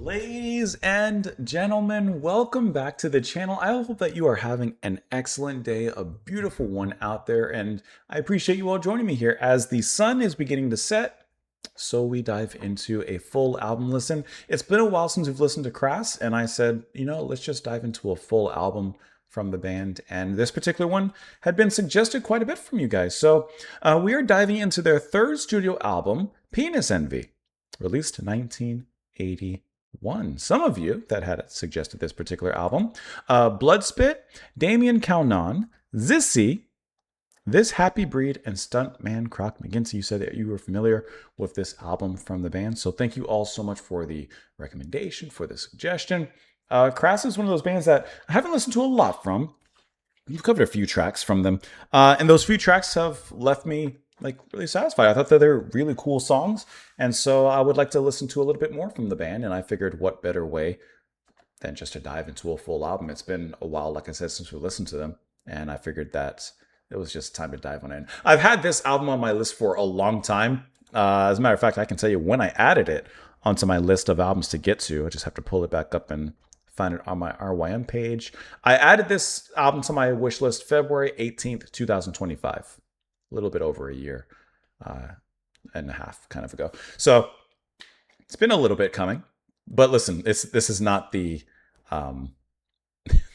Ladies and gentlemen, welcome back to the channel. I hope that you are having an excellent day, a beautiful one out there, and I appreciate you all joining me here as the sun is beginning to set. So we dive into a full album listen. It's been a while since we've listened to Crass, and I said, let's just dive into a full album from the band. And this particular one had been suggested quite a bit from you guys. So we are diving into their third studio album, Penis Envy, released in 1981. Some of you that had suggested this particular album, Bloodspit, Damien Kaunan, Zissy, This Happy Breed, and Stuntman Croc McGinty. You said that you were familiar with this album from the band, so thank you all so much for the recommendation, for the suggestion. Crass is one of those bands that I haven't listened to a lot from. You've covered a few tracks from them, and those few tracks have left me really satisfied. I thought that they're really cool songs, and so I would like to listen to a little bit more from the band, and I figured what better way than just to dive into a full album. It's been a while, like I said, since we listened to them, and I figured that it was just time to dive on in. I've had this album on my list for a long time. As a matter of fact, I can tell you when I added it onto my list of albums to get to. I just have to pull it back up and find it on my RYM page. I added this album to my wish list February 18th, 2025. A little bit over a year and a half kind of ago. So it's been a little bit coming. But listen, this is not the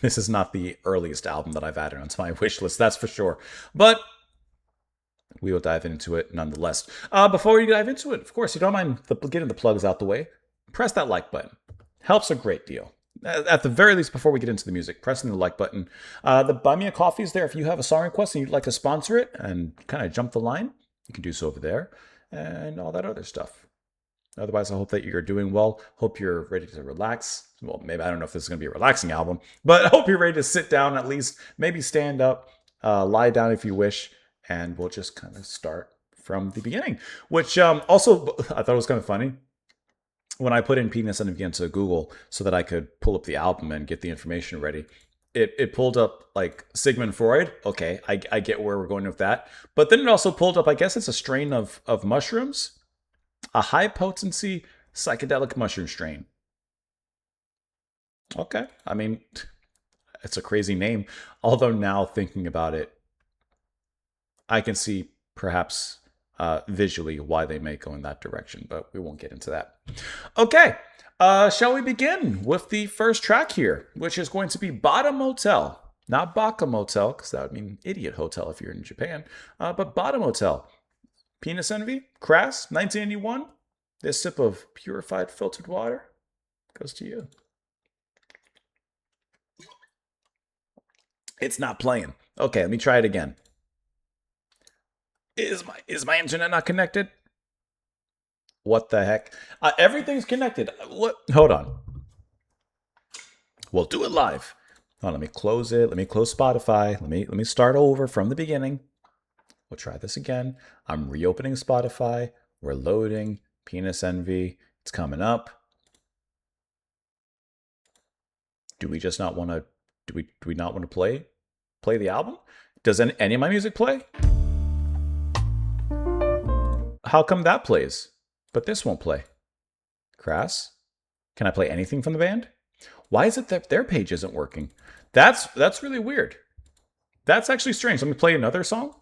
this is not the earliest album that I've added onto my wish list, that's for sure. But we will dive into it nonetheless. Before we dive into it, of course, you don't mind getting the plugs out the way. Press that like button. Helps a great deal. At the very least, before we get into the music, pressing the like button. The Buy Me a Coffee is there. If you have a song request and you'd like to sponsor it and kind of jump the line, you can do so over there and all that other stuff. Otherwise, I hope that you're doing well. Hope you're ready to relax. Well, maybe I don't know if this is going to be a relaxing album, but I hope you're ready to sit down at least, maybe stand up, lie down if you wish, and we'll just kind of start from the beginning. Which also, I thought it was kind of funny. When I put in Penis Envy into Google so that I could pull up the album and get the information ready, it pulled up like Sigmund Freud. Okay, I get where we're going with that. But then it also pulled up, I guess it's a strain of mushrooms, a high potency psychedelic mushroom strain. Okay, I mean, it's a crazy name. Although now thinking about it, I can see perhaps visually why they may go in that direction, but we won't get into that. Okay, shall we begin with the first track here, which is going to be Bottom Motel. Not Baka Motel, because that would mean Idiot Hotel if you're in Japan, but Bottom Motel. Penis Envy, Crass, 1981. This sip of purified filtered water goes to you. It's not playing. Okay, let me try it again. Is my internet not connected? What the heck? Everything's connected. What? Hold on. We'll do it live. Hold on, let me close it. Let me close Spotify. Let me start over from the beginning. We'll try this again. I'm reopening Spotify. We're loading. Penis Envy. It's coming up. Do we just not want to? Do we not want to play the album? Does any of my music play? How come that plays, but this won't play? Crass, can I play anything from the band? Why is it that their page isn't working? That's really weird. That's actually strange. Let me play another song.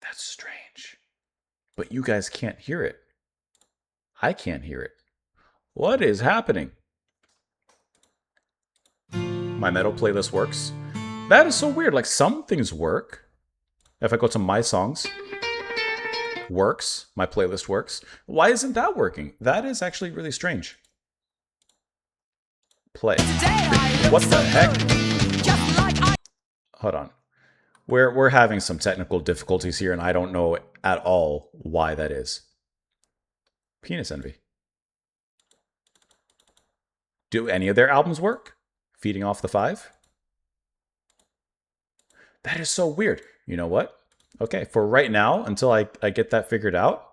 That's strange. But you guys can't hear it. I can't hear it. What is happening? My metal playlist works. That is so weird. Like, some things work. If I go to my songs, works. My playlist works. Why isn't that working? That is actually really strange. Play. What the heck? Hold on. We're having some technical difficulties here, and I don't know at all why that is. Penis Envy. Do any of their albums work? Feeding off the 5? That is so weird. You know what? Okay, for right now, until I get that figured out,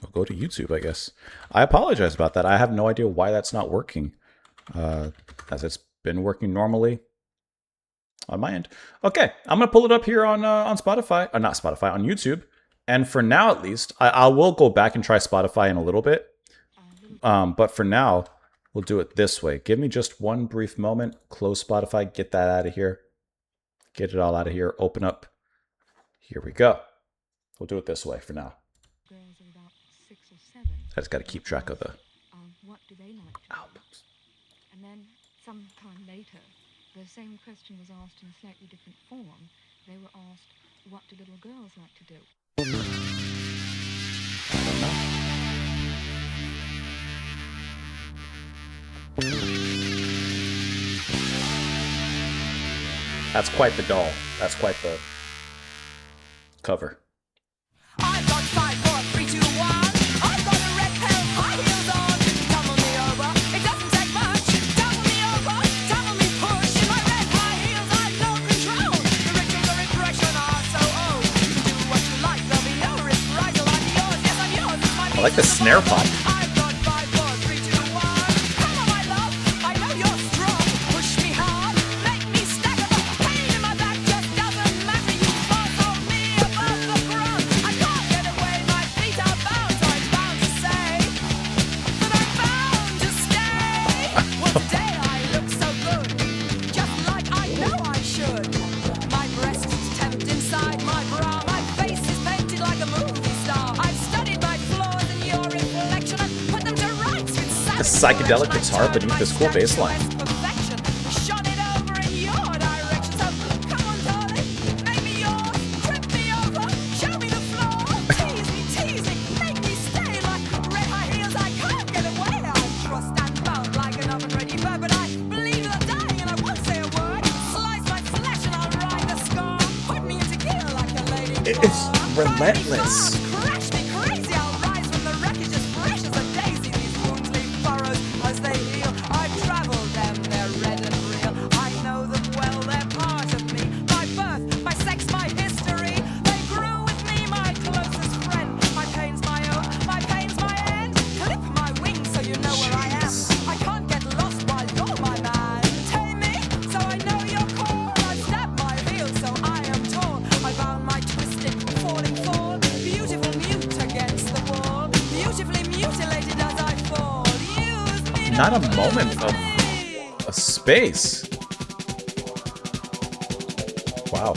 we'll go to YouTube, I guess. I apologize about that. I have no idea why that's not working, as it's been working normally on my end. Okay, I'm going to pull it up here on Spotify. Not Spotify, on YouTube. And for now, at least, I will go back and try Spotify in a little bit. But for now, we'll do it this way. Give me just one brief moment. Close Spotify. Get that out of here. Get it all out of here. Open up. Here we go. We'll do it this way for now. Girls are about 6 or 7. I just got to keep track of the What do they like to do? albums. And then, some time later, the same question was asked in a slightly different form. They were asked, what do little girls like to do? That's quite the doll. That's quite the cover. I've got 5, 4, 3, 2, 1. I've got a red pair of high heels on. Tumble me over, it doesn't take much. Tumble me over, tumble me push. In my red high heels, I've no control. The rituals of impression are so old. You can do what you like, there'll be no reprisal. I'm yours, yes I'm yours. It's my I like the snare pop. I've got 5, 4, 3, 2, 1. Come on, my love, I know you're strong. Push me hard, make me stagger. Pain in my back just doesn't matter. You force hold me above the ground. I can't get away, my feet are bound. So I'm bound to say that I'm bound to stay. Well, today I look so good, just like I know I should. My breast is tempted inside my bra. My face is painted like a movie star. I've studied my flaws in your reflection and put them to rights with The psychedelic guitar beneath this cool bass line. perfection. Shot it over in your direction. So come on, darling, make me yours. Trip me over, show me the floor. Tease me, make me stay like red high heels. I can't get away. I'm trussed and bound like an oven-ready bird, but I believe that I'm dying and I won't say a word. Slice my flesh and I'll ride the scar. Put me into gear like a lady. It's relentless. Crash me crazy, I'll rise from the wreckage as fresh as a daisy. These wounds leave furrows as they heal. I've traveled them, they're red and real. I know them well, they're part of me. My birth, my sex, my history. They grew with me, my closest friend. My pain's my own, my pain's my end. Clip my wings so you know where I am. I can't get lost while you're my man. Tame me, so I know your core. I've stabbed my heel, so I am torn. I bound my twisted, falling fall. Beautiful mute against the wall. Beautifully mutilated as I fall. Use me, Not a don't moment lose of me. a space. Wow.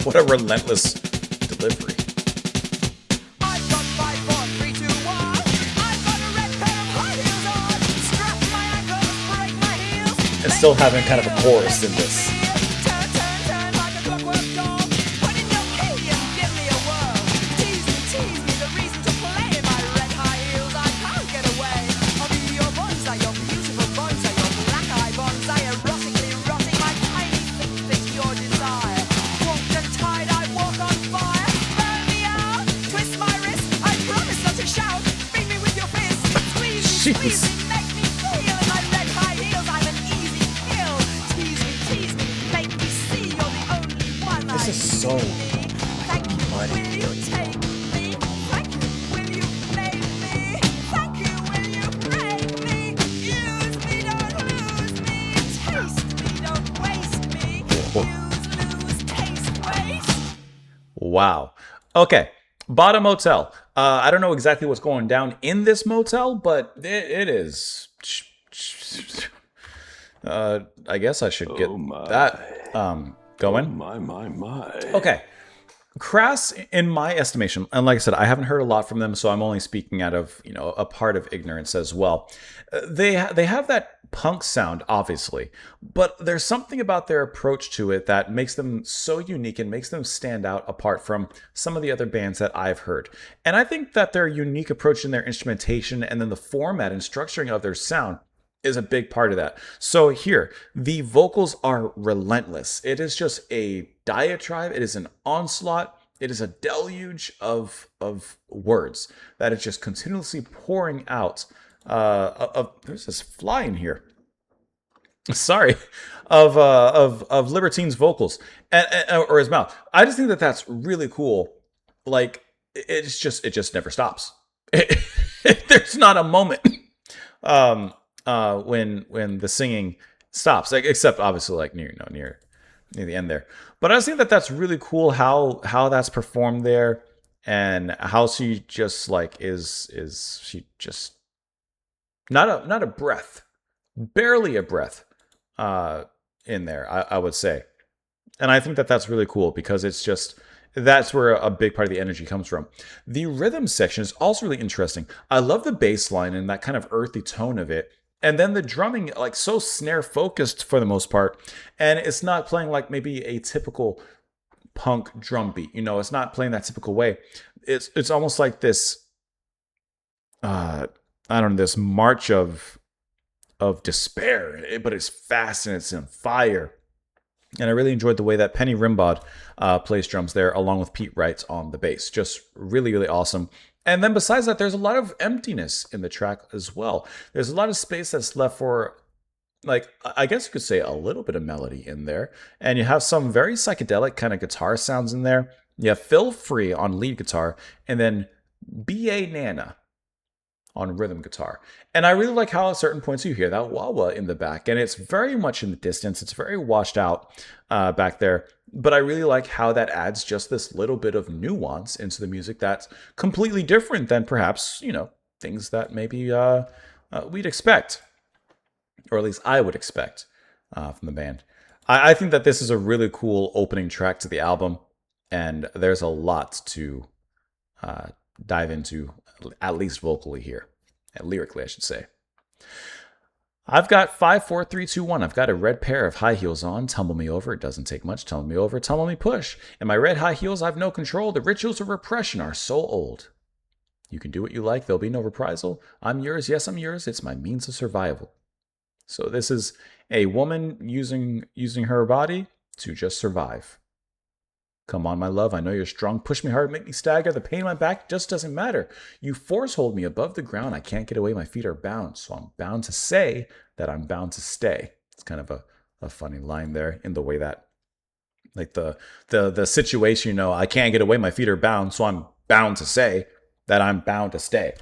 What a relentless delivery. I've got 5, 4, 3, 2, 1. I've got a red pair of high heels on. Strap my ankles, break my heels. And still having kind of a chorus in this. Turn, turn, turn like a clockwork doll. Put in your key and give me a whirl. Tease me, the reason to play. My red high heels, I can't get away. I'll be your bonsai, your beautiful bonsai, your black eye bonsai, erotically rotting my tiny fit your desire. Walked and tied, I walk on fire. Burn me out, twist my wrist. I promise not to shout. Beat me with your fist. Squeeze Jeez. me, make me feel. In my red high heels, I'm an easy kill. Tease me, make me see you're the only one This I is so need. Thank you, muddy. will you take me? Thank you, will you play me? Thank you, will you break me? Use me, don't lose me. Taste me, don't waste me. Lose, taste, waste. Wow. Okay. Bottom motel. I don't know exactly what's going down in this motel, but it is. I guess I should get that going. My. Okay. Crass, in my estimation, and like I said, I haven't heard a lot from them, so I'm only speaking out of a part of ignorance as well. They have that punk sound, obviously, but there's something about their approach to it that makes them so unique and makes them stand out apart from some of the other bands that I've heard. And I think that their unique approach in their instrumentation and then the format and structuring of their sound is a big part of that. So here, the vocals are relentless. It is just a diatribe. It is an onslaught. It is a deluge of words that is just continuously pouring out. There's this fly in here. Sorry, of Libertine's vocals or his mouth. I just think that that's really cool. Like it just never stops. There's not a moment. When the singing stops, like, except obviously like near the end there. But I just think that that's really cool how that's performed there. and how she just like is she just not a breath, barely a breath, uh, in there. I would say, and I think that that's really cool because it's just that's where a big part of the energy comes from. The rhythm section is also really interesting. I love the bass line and that kind of earthy tone of it. And then the drumming, like so snare focused for the most part. And it's not playing like maybe a typical punk drum beat. It's not playing that typical way. It's almost like this I don't know, this march of despair, but it's fast and it's in fire. And I really enjoyed the way that Penny Rimbaud plays drums there, along with Pete Wright on the bass. Just really, really awesome. And then besides that, there's a lot of emptiness in the track as well. There's a lot of space that's left for, like, I guess you could say a little bit of melody in there. And you have some very psychedelic kind of guitar sounds in there. You have Phil Free on lead guitar, and then B.A. Nana on rhythm guitar. And I really like how at certain points you hear that wah wah in the back, and it's very much in the distance. It's very washed out back there. But I really like how that adds just this little bit of nuance into the music that's completely different than perhaps, things that maybe we'd expect, or at least I would expect from the band. I think that this is a really cool opening track to the album, and there's a lot to uh, dive into, at least vocally here, and lyrically, I should say. I've got 5, 4, 3, 2, 1. I've got a red pair of high heels on. Tumble me over. It doesn't take much. Tumble me over. Tumble me push. In my red high heels, I've no control. The rituals of repression are so old. You can do what you like. There'll be no reprisal. I'm yours. Yes, I'm yours. It's my means of survival. So this is a woman using her body to just survive. Come on, my love, I know you're strong. Push me hard, make me stagger. The pain in my back just doesn't matter. You force hold me above the ground. I can't get away. My feet are bound. So I'm bound to say that I'm bound to stay. It's kind of a funny line there in the way that, like the situation, I can't get away. My feet are bound. So I'm bound to say that I'm bound to stay.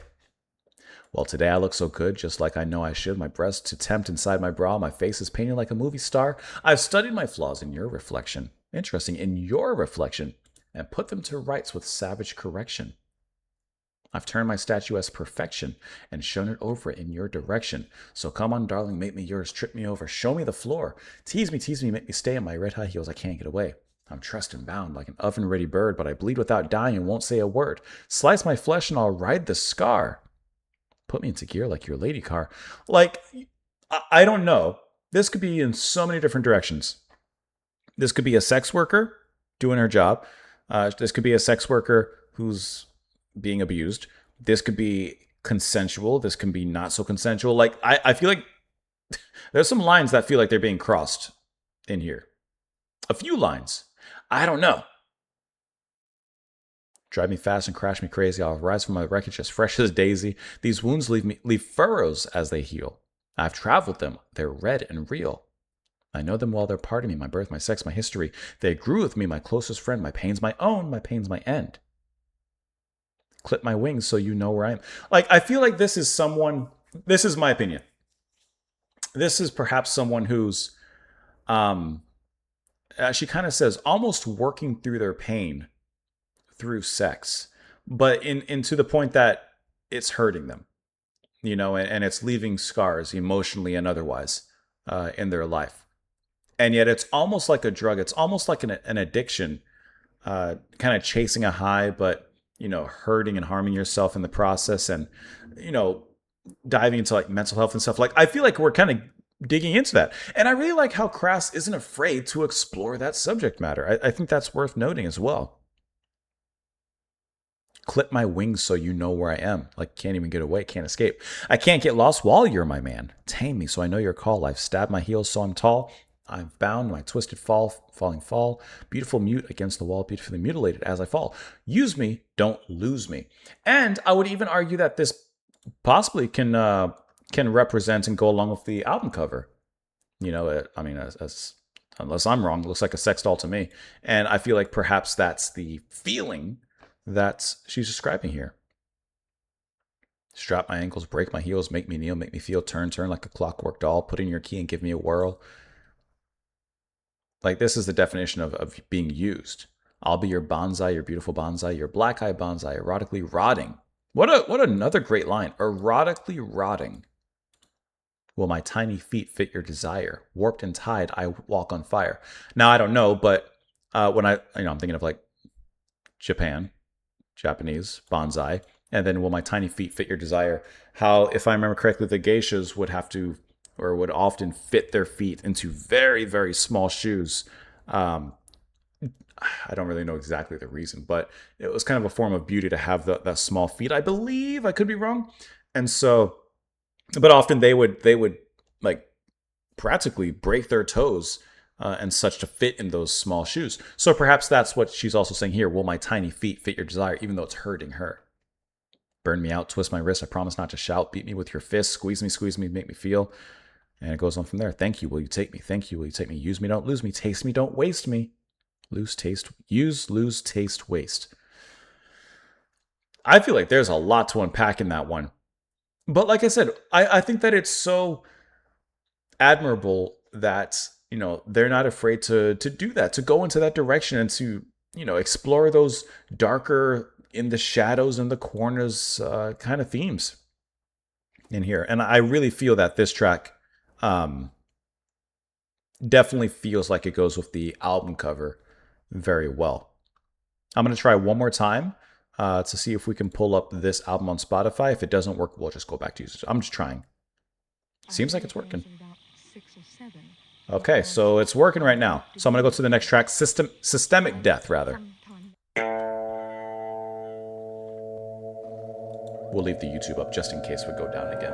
Well, today I look so good, just like I know I should. My breast to tempt inside my bra. My face is painted like a movie star. I've studied my flaws in your reflection. Interesting, in your reflection, and put them to rights with savage correction. I've turned my statuesque perfection and shown it over in your direction. So come on, darling, make me yours, trip me over, show me the floor. Tease me, make me stay in my red high heels, I can't get away. I'm trussed and bound like an oven-ready bird, but I bleed without dying and won't say a word. Slice my flesh and I'll ride the scar. Put me into gear like your lady car. Like, I don't know. This could be in so many different directions. This could be a sex worker doing her job. This could be a sex worker who's being abused. This could be consensual. This can be not so consensual. Like, I feel like there's some lines that feel like they're being crossed in here. A few lines. I don't know. Drive me fast and crash me crazy. I'll rise from my wreckage as fresh as daisy. These wounds leave furrows as they heal. I've traveled them. They're red and real. I know them well, they're part of me, my birth, my sex, my history. They grew with me, my closest friend. My pain's my own, my pain's my end. Clip my wings so you know where I am. Like, I feel like this is my opinion. This is perhaps someone who's, she kind of says, almost working through their pain through sex, but in to the point that it's hurting them, and it's leaving scars emotionally and otherwise in their life. And yet it's almost like a drug. It's almost like an addiction, kind of chasing a high, but, hurting and harming yourself in the process, and, diving into like mental health and stuff. Like, I feel like we're kind of digging into that. And I really like how Crass isn't afraid to explore that subject matter. I think that's worth noting as well. Clip my wings so you know where I am. Like, can't even get away, can't escape. I can't get lost while you're my man. Tame me so I know your call. I've stabbed my heels so I'm tall. I'm bound, my twisted falling fall. Beautiful mute against the wall, beautifully mutilated as I fall. Use me, don't lose me. And I would even argue that this possibly can represent and go along with the album cover. As unless I'm wrong, it looks like a sex doll to me. And I feel like perhaps that's the feeling that she's describing here. Strap my ankles, break my heels, make me kneel, make me feel, turn like a clockwork doll, put in your key and give me a whirl. Like, this is the definition of being used. I'll be your bonsai, your beautiful bonsai, your black-eyed bonsai, erotically rotting. What another great line. Erotically rotting. Will my tiny feet fit your desire? Warped and tied, I walk on fire. Now I don't know, but when I'm thinking of like Japanese bonsai, and then will my tiny feet fit your desire? How, if I remember correctly, the geishas would have to, or would often fit their feet into very, very small shoes. I don't really know exactly the reason, but it was kind of a form of beauty to have that small feet. I believe, I could be wrong, and so, but often they would like practically break their toes and such to fit in those small shoes. So perhaps that's what she's also saying here. Will my tiny feet fit your desire, even though it's hurting her? Burn me out, twist my wrist. I promise not to shout. Beat me with your fist. Squeeze me, make me feel. And it goes on from there. Thank you, will you take me? Thank you, will you take me? Use me, don't lose me. Taste me, don't waste me. Lose, taste, use, lose, taste, waste. I feel like there's a lot to unpack in that one. But like I said, I think that it's so admirable that, they're not afraid to do that, to go into that direction and to, explore those darker, in the shadows and the corners kind of themes in here. And I really feel that this track definitely feels like it goes with the album cover very well. I'm going to try one more time to see if we can pull up this album on Spotify. If it doesn't work, we'll just go back to users. I'm just trying. Seems like it's working. Okay, so it's working right now. So I'm going to go to the next track, Systemic Death, rather. We'll leave the YouTube up just in case we go down again.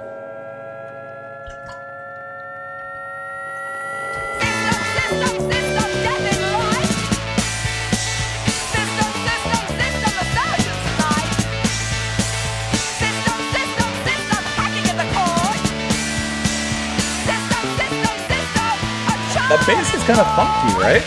That bass is kind of funky, right?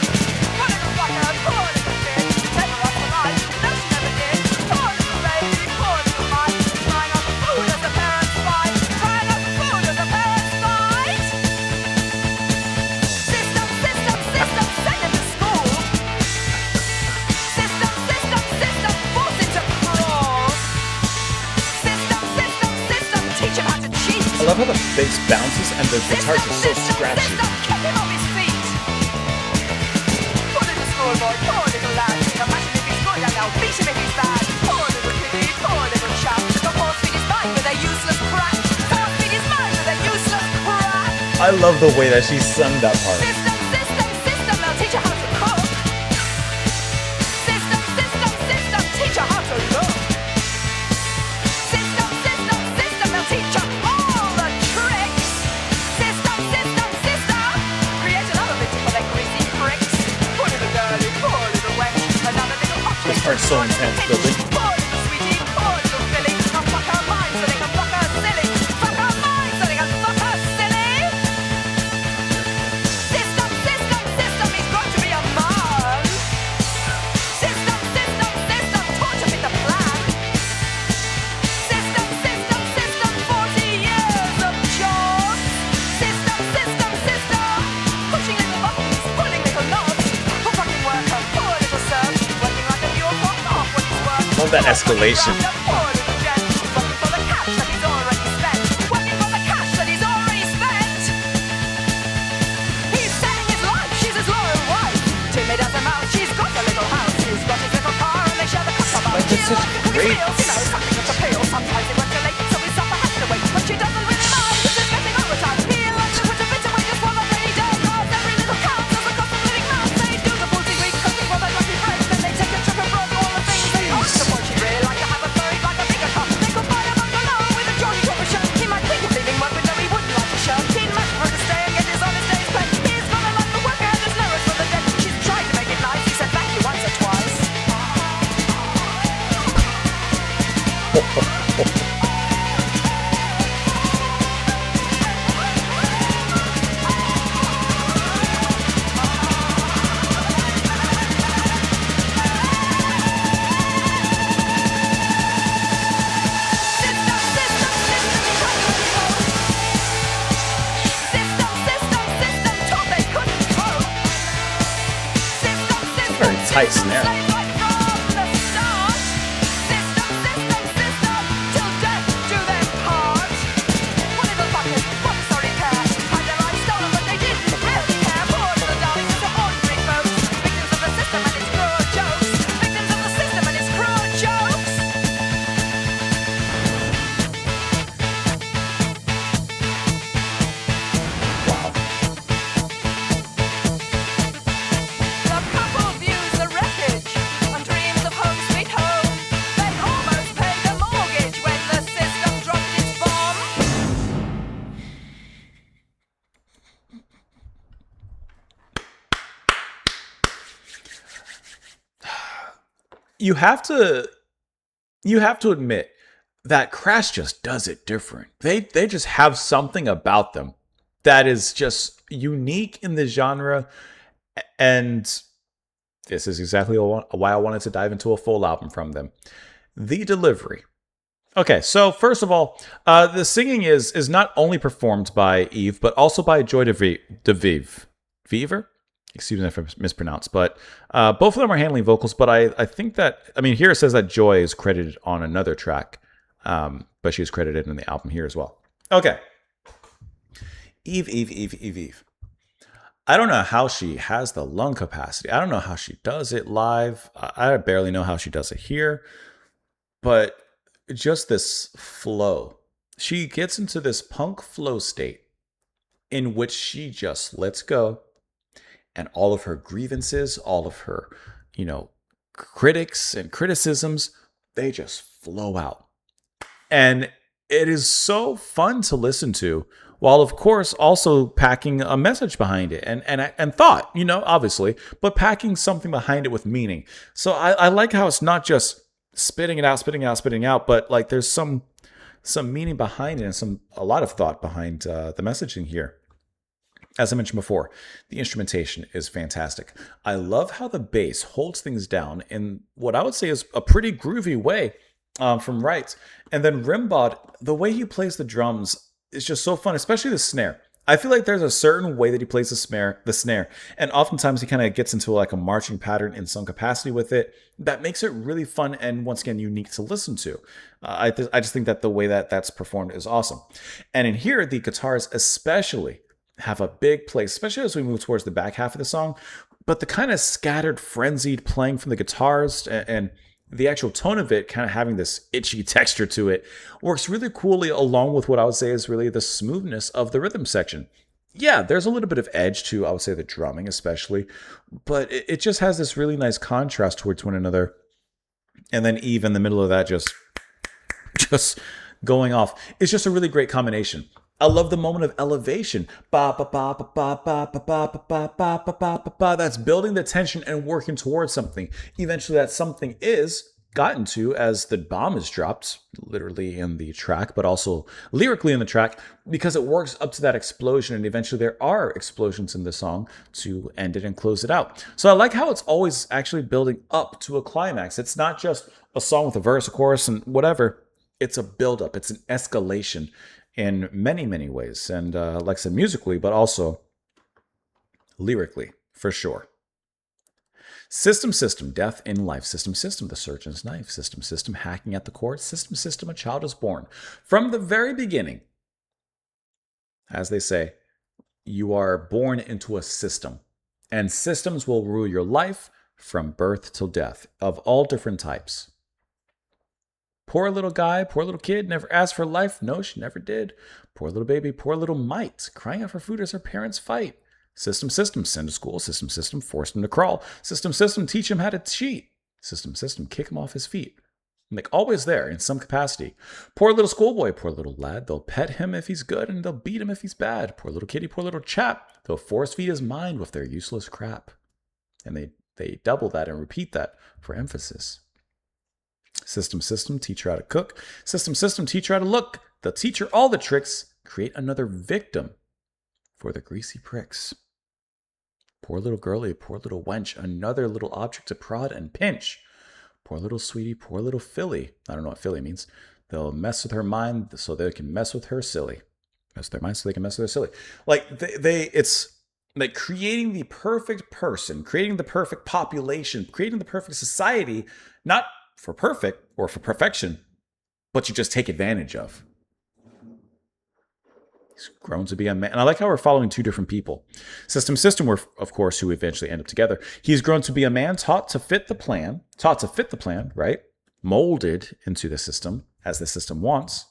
I love how the bass bounces and the guitars are so scratchy. I love the way that she sung that part. This part's so intense, Billy. That escalation. Like, it's such great. Very tight snare. you have to you have to admit that Crash just does it different. They just have something about them that is just unique in the genre, and this is exactly why I wanted to dive into a full album from them. The delivery. Okay, so first of all, the singing is not only performed by Eve, but also by Joy DeVive. Viver? Excuse me if I mispronounced, but both of them are handling vocals. But I think that, I mean, here it says that Joy is credited on another track, but she was credited in the album here as well. Okay. Eve. I don't know how she has the lung capacity. I don't know how she does it live. I barely know how she does it here. But just this flow. She gets into this punk flow state in which she just lets go, and all of her grievances, all of her, critics and criticisms, they just flow out. And it is so fun to listen to, while of course also packing a message behind it and thought, obviously, but packing something behind it with meaning. So I like how it's not just spitting it out, but like there's some meaning behind it and a lot of thought behind the messaging here. As I mentioned before, the instrumentation is fantastic. I love how the bass holds things down in what I would say is a pretty groovy way from Wright. And then Rimbaud, the way he plays the drums is just so fun, especially the snare. I feel like there's a certain way that he plays the snare, and oftentimes he kind of gets into like a marching pattern in some capacity with it that makes it really fun and once again unique to listen to. I just think that the way that that's performed is awesome. And in here, the guitars especially have a big place, especially as we move towards the back half of the song. But the kind of scattered, frenzied playing from the guitars and the actual tone of it kind of having this itchy texture to it works really coolly, along with what I would say is really the smoothness of the rhythm section. Yeah, there's a little bit of edge to, I would say, the drumming especially, but it just has this really nice contrast towards one another. And then Eve in the middle of that just going off. It's just a really great combination. I love the moment of elevation. Ba ba ba ba ba ba ba ba ba ba ba ba ba. That's building the tension and working towards something. Eventually, that something is gotten to as the bomb is dropped, literally in the track, but also lyrically in the track, because it works up to that explosion, and eventually there are explosions in the song to end it and close it out. So I like how it's always actually building up to a climax. It's not just a song with a verse, a chorus, and whatever. It's a buildup. It's an escalation in many, many ways. And like I said, musically, but also lyrically, for sure. System, death in life. System, the surgeon's knife. System, hacking at the cord. System, a child is born. From the very beginning, as they say, you are born into a system. And systems will rule your life from birth till death, of all different types. Poor little guy, poor little kid, never asked for life. No, she never did. Poor little baby, poor little mite, crying out for food as her parents fight. System, send to school. System, force him to crawl. System, teach him how to cheat. System, kick him off his feet. Like always there in some capacity. Poor little schoolboy, poor little lad. They'll pet him if he's good and they'll beat him if he's bad. Poor little kitty, poor little chap. They'll force feed his mind with their useless crap. And they double that and repeat that for emphasis. System, teach her how to cook. System, teach her how to look. They'll teach her all the tricks. Create another victim for the greasy pricks. Poor little girlie, poor little wench. Another little object to prod and pinch. Poor little sweetie, poor little filly. I don't know what filly means. They'll mess with her mind so they can mess with her silly. Mess with their mind so they can mess with their silly. Like, it's like creating the perfect person, creating the perfect population, creating the perfect society, not for perfect or for perfection, but you just take advantage of. He's grown to be a man. And I like how we're following two different people. System were, of course, who eventually end up together. He's grown to be a man taught to fit the plan, right? Molded into the system as the system wants.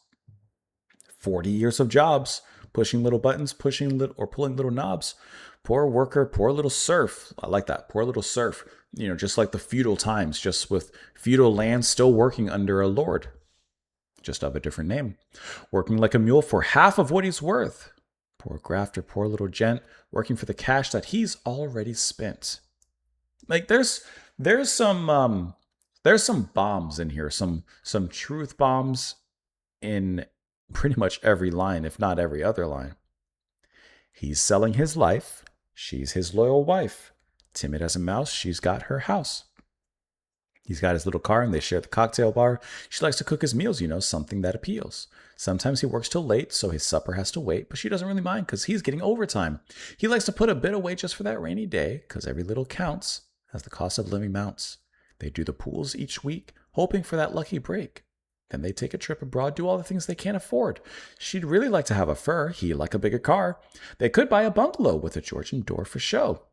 40 years of jobs, pushing little buttons, pulling little knobs. Poor worker, poor little serf. I like that. Poor little serf. Just like the feudal times, just with feudal land still working under a lord, just of a different name. Working like a mule for half of what he's worth. Poor grafter, poor little gent, working for the cash that he's already spent. Like there's some There's some bombs in here, some truth bombs in pretty much every line, if not every other line. He's selling his life. She's his loyal wife. Timid as a mouse, she's got her house. He's got his little car and they share the cocktail bar. She likes to cook his meals, something that appeals. Sometimes he works till late, so his supper has to wait, but she doesn't really mind because he's getting overtime. He likes to put a bit away just for that rainy day because every little counts as the cost of living mounts. They do the pools each week, hoping for that lucky break. Then they take a trip abroad, do all the things they can't afford. She'd really like to have a fur, he'd like a bigger car. They could buy a bungalow with a Georgian door for show.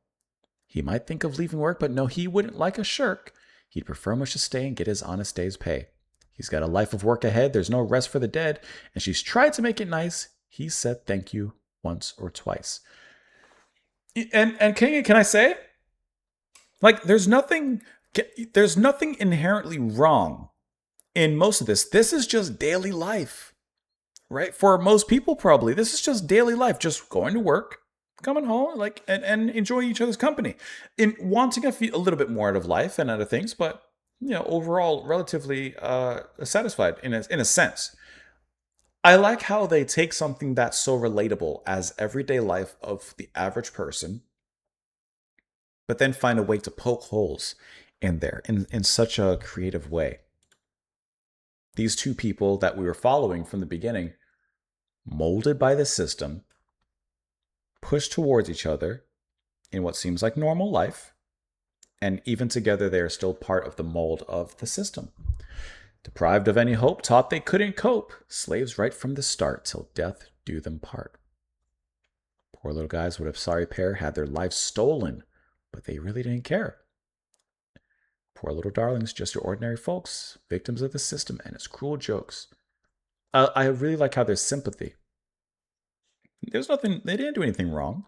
He might think of leaving work, but no, he wouldn't like a shirk. He'd prefer much to stay and get his honest day's pay. He's got a life of work ahead, there's no rest for the dead, and she's tried to make it nice. He said thank you once or twice. And can I say, like, there's nothing inherently wrong in most of this. This is just daily life, right? For most people, probably this is just daily life, just going to work, coming home, like, and enjoying each other's company, in wanting a little bit more out of life and out of things, but overall relatively satisfied in a sense. I like how they take something that's so relatable as everyday life of the average person, but then find a way to poke holes in there in such a creative way. These two people that we were following from the beginning, molded by the system, push towards each other in what seems like normal life, and even together they are still part of the mold of the system. Deprived of any hope, taught they couldn't cope, slaves right from the start till death do them part. Poor little guys, what a sorry pair, had their lives stolen, but they really didn't care. Poor little darlings, just your ordinary folks, victims of the system and its cruel jokes. I really like how there's sympathy. There's nothing, they didn't do anything wrong.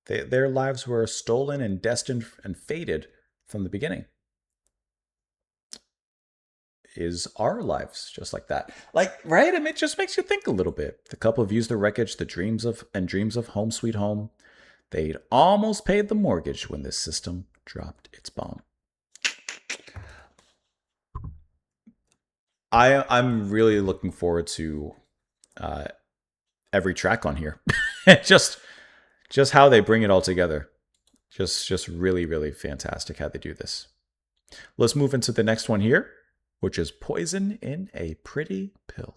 Their lives were stolen and destined and fated from the beginning. Is our lives just like that? Like, right? I mean, it just makes you think a little bit. The couple views the wreckage, the dreams of home sweet home. They'd almost paid the mortgage when this system dropped its bomb. I'm really looking forward to every track on here. just how they bring it all together. Just really, really fantastic how they do this. Let's move into the next one here, which is Poison in a Pretty Pill.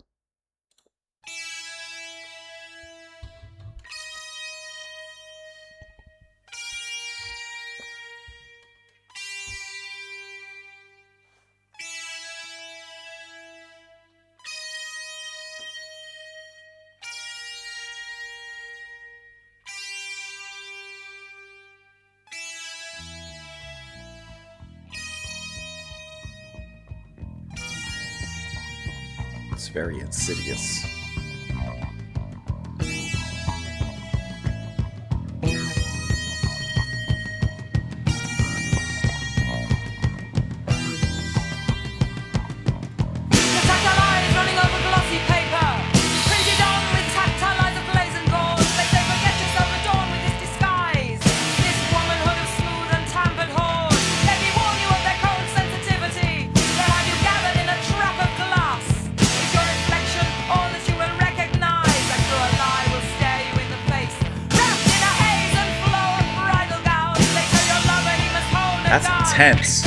It's very insidious. That's intense.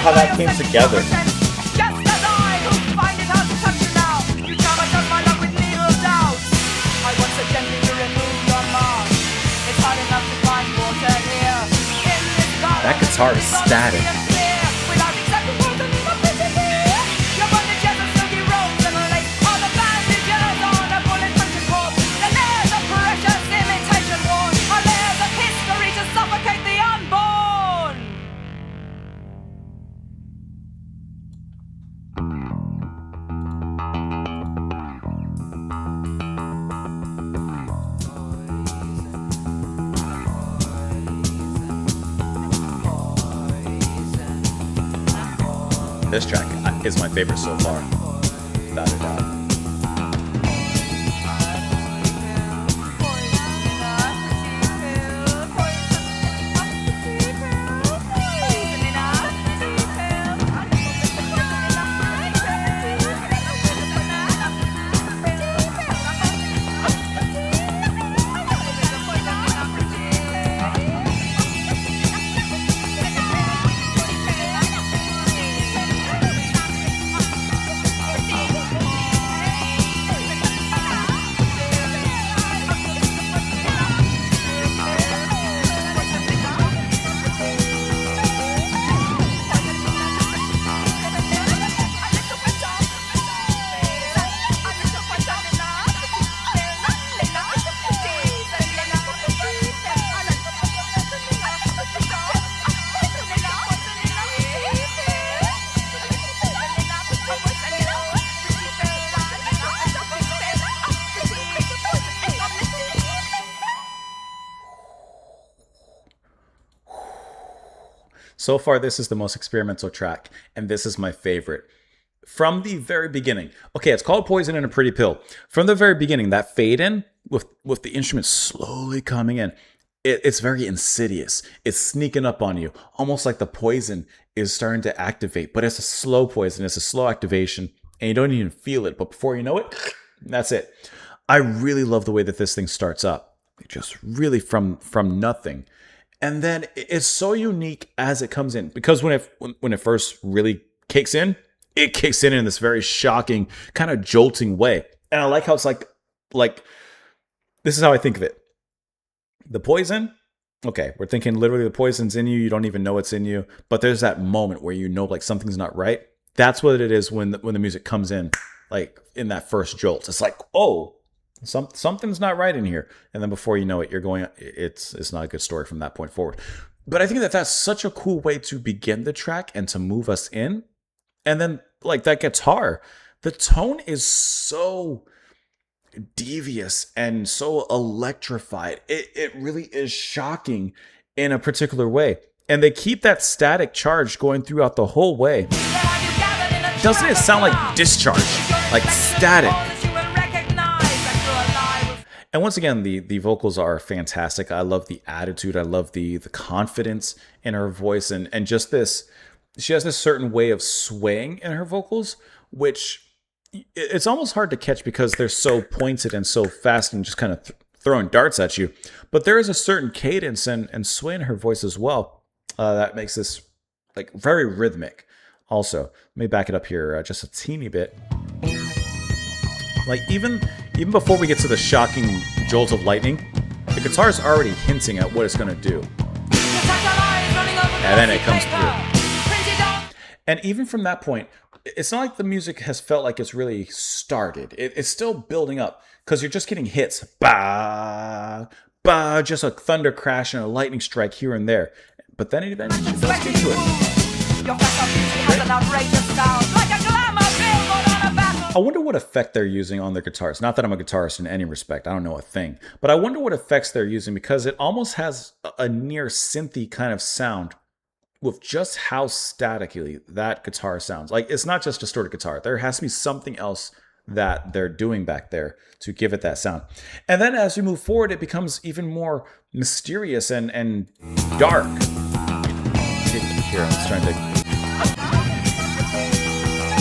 How that came together. That guitar is static. This track is my favorite so far, without a doubt. So far, this is the most experimental track, and this is my favorite. From the very beginning, okay, it's called Poison in a Pretty Pill. From the very beginning, that fade in with the instrument slowly coming in, it's very insidious. It's sneaking up on you, almost like the poison is starting to activate, but it's a slow poison, it's a slow activation, and you don't even feel it. But before you know it, that's it. I really love the way that this thing starts up. Just really from nothing. And then it's so unique as it comes in, because when it first really kicks in, it kicks in this very shocking, kind of jolting way. And I like how it's like this is how I think of it. The poison, okay, we're thinking literally the poison's in you, you don't even know it's in you, but there's that moment where you know like something's not right. That's what it is when the music comes in, like in that first jolt. It's like, oh, something's not right in here, and then before you know it, you're going. It's not a good story from that point forward. But I think that that's such a cool way to begin the track and to move us in, and then like that guitar, the tone is so devious and so electrified. It really is shocking in a particular way, and they keep that static charge going throughout the whole way. Doesn't it sound like discharge, like static? And once again, the vocals are fantastic. I love the attitude. I love the confidence in her voice, and just this. She has this certain way of swaying in her vocals, which it's almost hard to catch because they're so pointed and so fast and just kind of throwing darts at you. But there is a certain cadence and sway in her voice as well that makes this like very rhythmic. Also, let me back it up here just a teeny bit. Like even before we get to the shocking jolt of lightning, the guitar is already hinting at what it's going to do. And then it comes through. And even from that point, it's not like the music has felt like it's really started. It's still building up because you're just getting hits. Bah, bah, just a thunder crash and a lightning strike here and there. But then it eventually does get to it. I wonder what effect they're using on their guitars. Not that I'm a guitarist in any respect. I don't know a thing. But I wonder what effects they're using because it almost has a near synthy kind of sound with just how statically that guitar sounds. Like, it's not just distorted guitar. There has to be something else that they're doing back there to give it that sound. And then as we move forward, it becomes even more mysterious and dark. Here, I'm just trying to...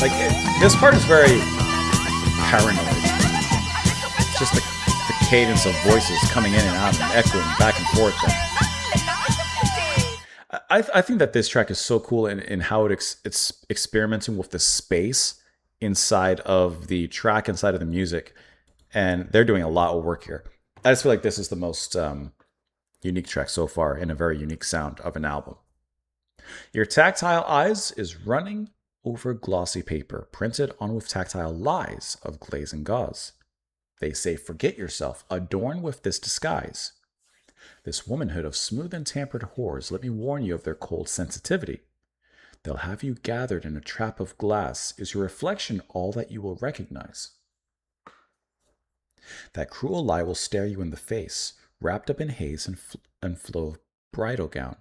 Like, this part is very paranoid. Just the cadence of voices coming in and out and echoing back and forth. I think that this track is so cool in how it's experimenting with the space inside of the track, inside of the music. And they're doing a lot of work here. I just feel like this is the most unique track so far and a very unique sound of an album. Your tactile eyes is running over glossy paper, printed on with tactile lies of glaze and gauze. They say, forget yourself, adorn with this disguise. This womanhood of smooth and tampered whores, let me warn you of their cold sensitivity. They'll have you gathered in a trap of glass. Is your reflection all that you will recognize? That cruel lie will stare you in the face, wrapped up in haze and flow of bridal gown.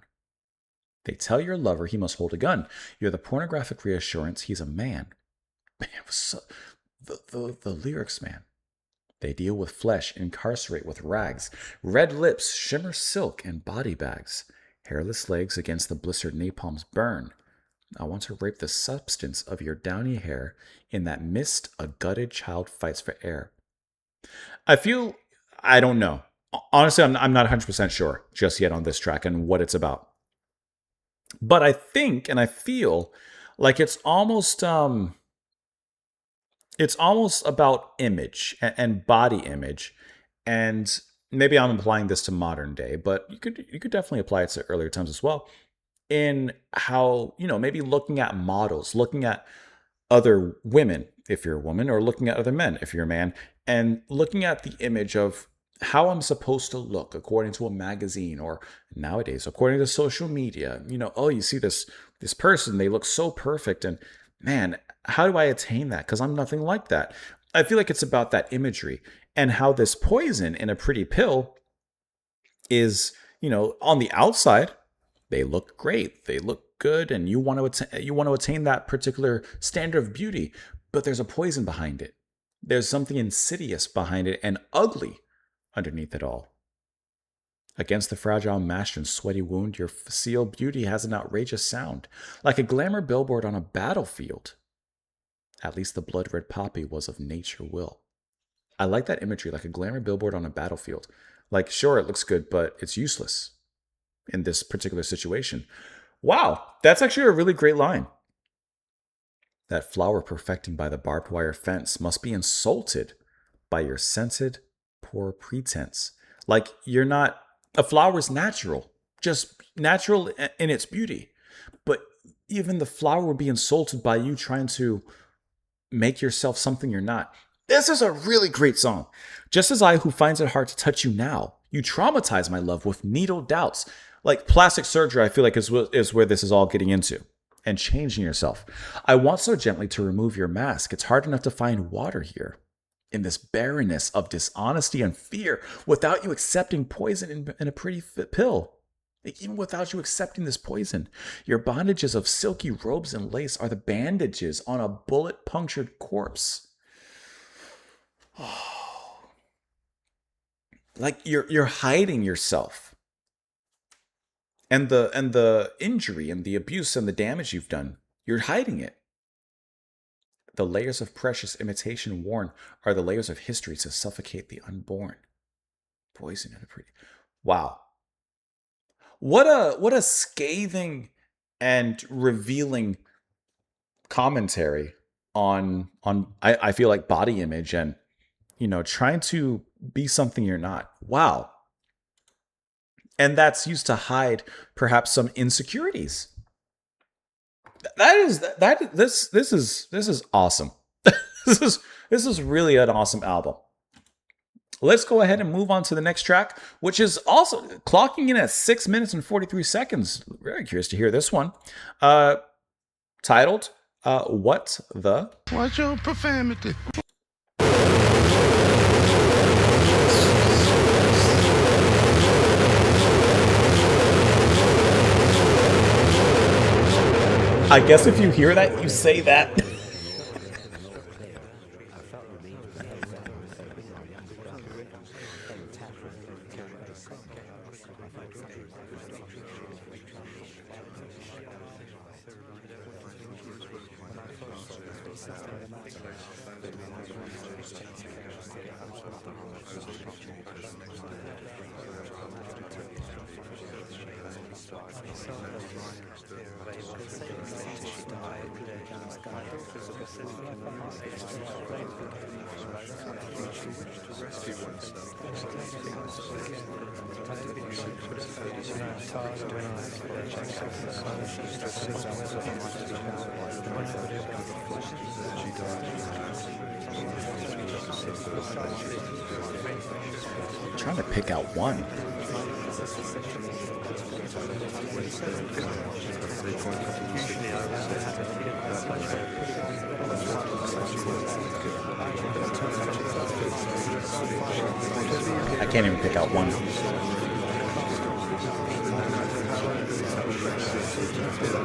They tell your lover he must hold a gun. You're the pornographic reassurance he's a man. Man, it was so, the lyrics, man. They deal with flesh, incarcerate with rags. Red lips shimmer silk and body bags. Hairless legs against the blistered napalms burn. I want to rape the substance of your downy hair. In that mist, a gutted child fights for air. I feel, I don't know. Honestly, I'm not 100% sure just yet on this track and what it's about. But I think and I feel like it's almost about image and body image, and maybe I'm applying this to modern day, but you could definitely apply it to earlier times as well. In how, maybe looking at models, looking at other women if you're a woman, or looking at other men if you're a man, and looking at the image of how I'm supposed to look according to a magazine, or nowadays according to social media. Oh, you see this person, they look so perfect, and man, how do I attain that? Because I'm nothing like that. I feel like it's about that imagery and how this poison in a pretty pill is, on the outside, they look great, they look good, and you want to attain that particular standard of beauty, but there's a poison behind it. There's something insidious behind it and ugly underneath it all. Against the fragile, mashed, and sweaty wound, your facile beauty has an outrageous sound, like a glamour billboard on a battlefield. At least the blood red poppy was of nature will. I like that imagery, like a glamour billboard on a battlefield. Like, sure, it looks good, but it's useless in this particular situation. Wow, that's actually a really great line. That flower perfecting by the barbed wire fence must be insulted by your scented, poor pretense. Like, you're not, a flower is natural, just natural in its beauty. But even the flower would be insulted by you trying to make yourself something you're not. This is a really great song. Just as I, who finds it hard to touch you now, you traumatize my love with needle doubts. Like plastic surgery, I feel like is where this is all getting into. And changing yourself. I want so gently to remove your mask. It's hard enough to find water here. In this barrenness of dishonesty and fear, without you accepting poison in a pretty pill. Even without you accepting this poison, your bondages of silky robes and lace are the bandages on a bullet-punctured corpse. Oh. Like you're hiding yourself. And the injury and the abuse and the damage you've done, you're hiding it. The layers of precious imitation worn are the layers of history to suffocate the unborn. Poison and a pretty. Wow. What a scathing and revealing commentary on I feel like body image and trying to be something you're not. Wow. And that's used to hide perhaps some insecurities. This is awesome. this is really an awesome album. Let's go ahead and move on to the next track, which is also clocking in at 6 minutes and 43 seconds. Very curious to hear this one. Titled What the? Watch your profanity. I guess if you hear that, you say that. I'm trying to pick out one. I can't even pick out one.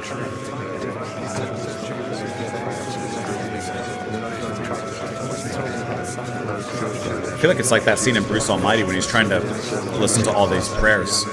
I feel like it's like that scene in Bruce Almighty when he's trying to listen to all these prayers.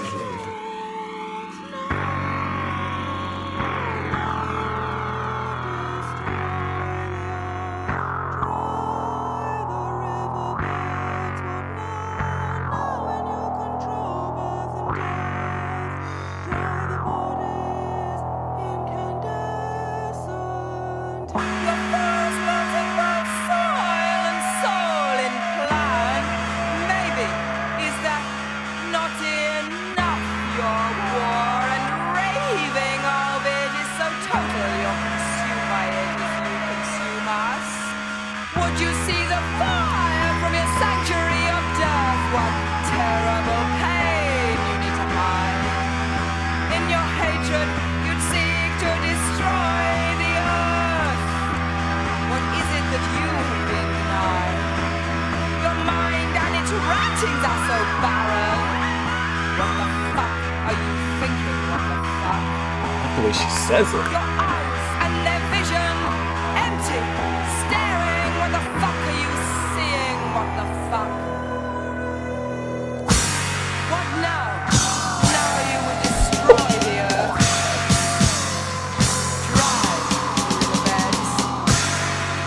The way she says it. Your eyes and their vision empty, staring. What the fuck are you seeing? What the fuck? What now? Now you would destroy the earth, drive the riverbeds.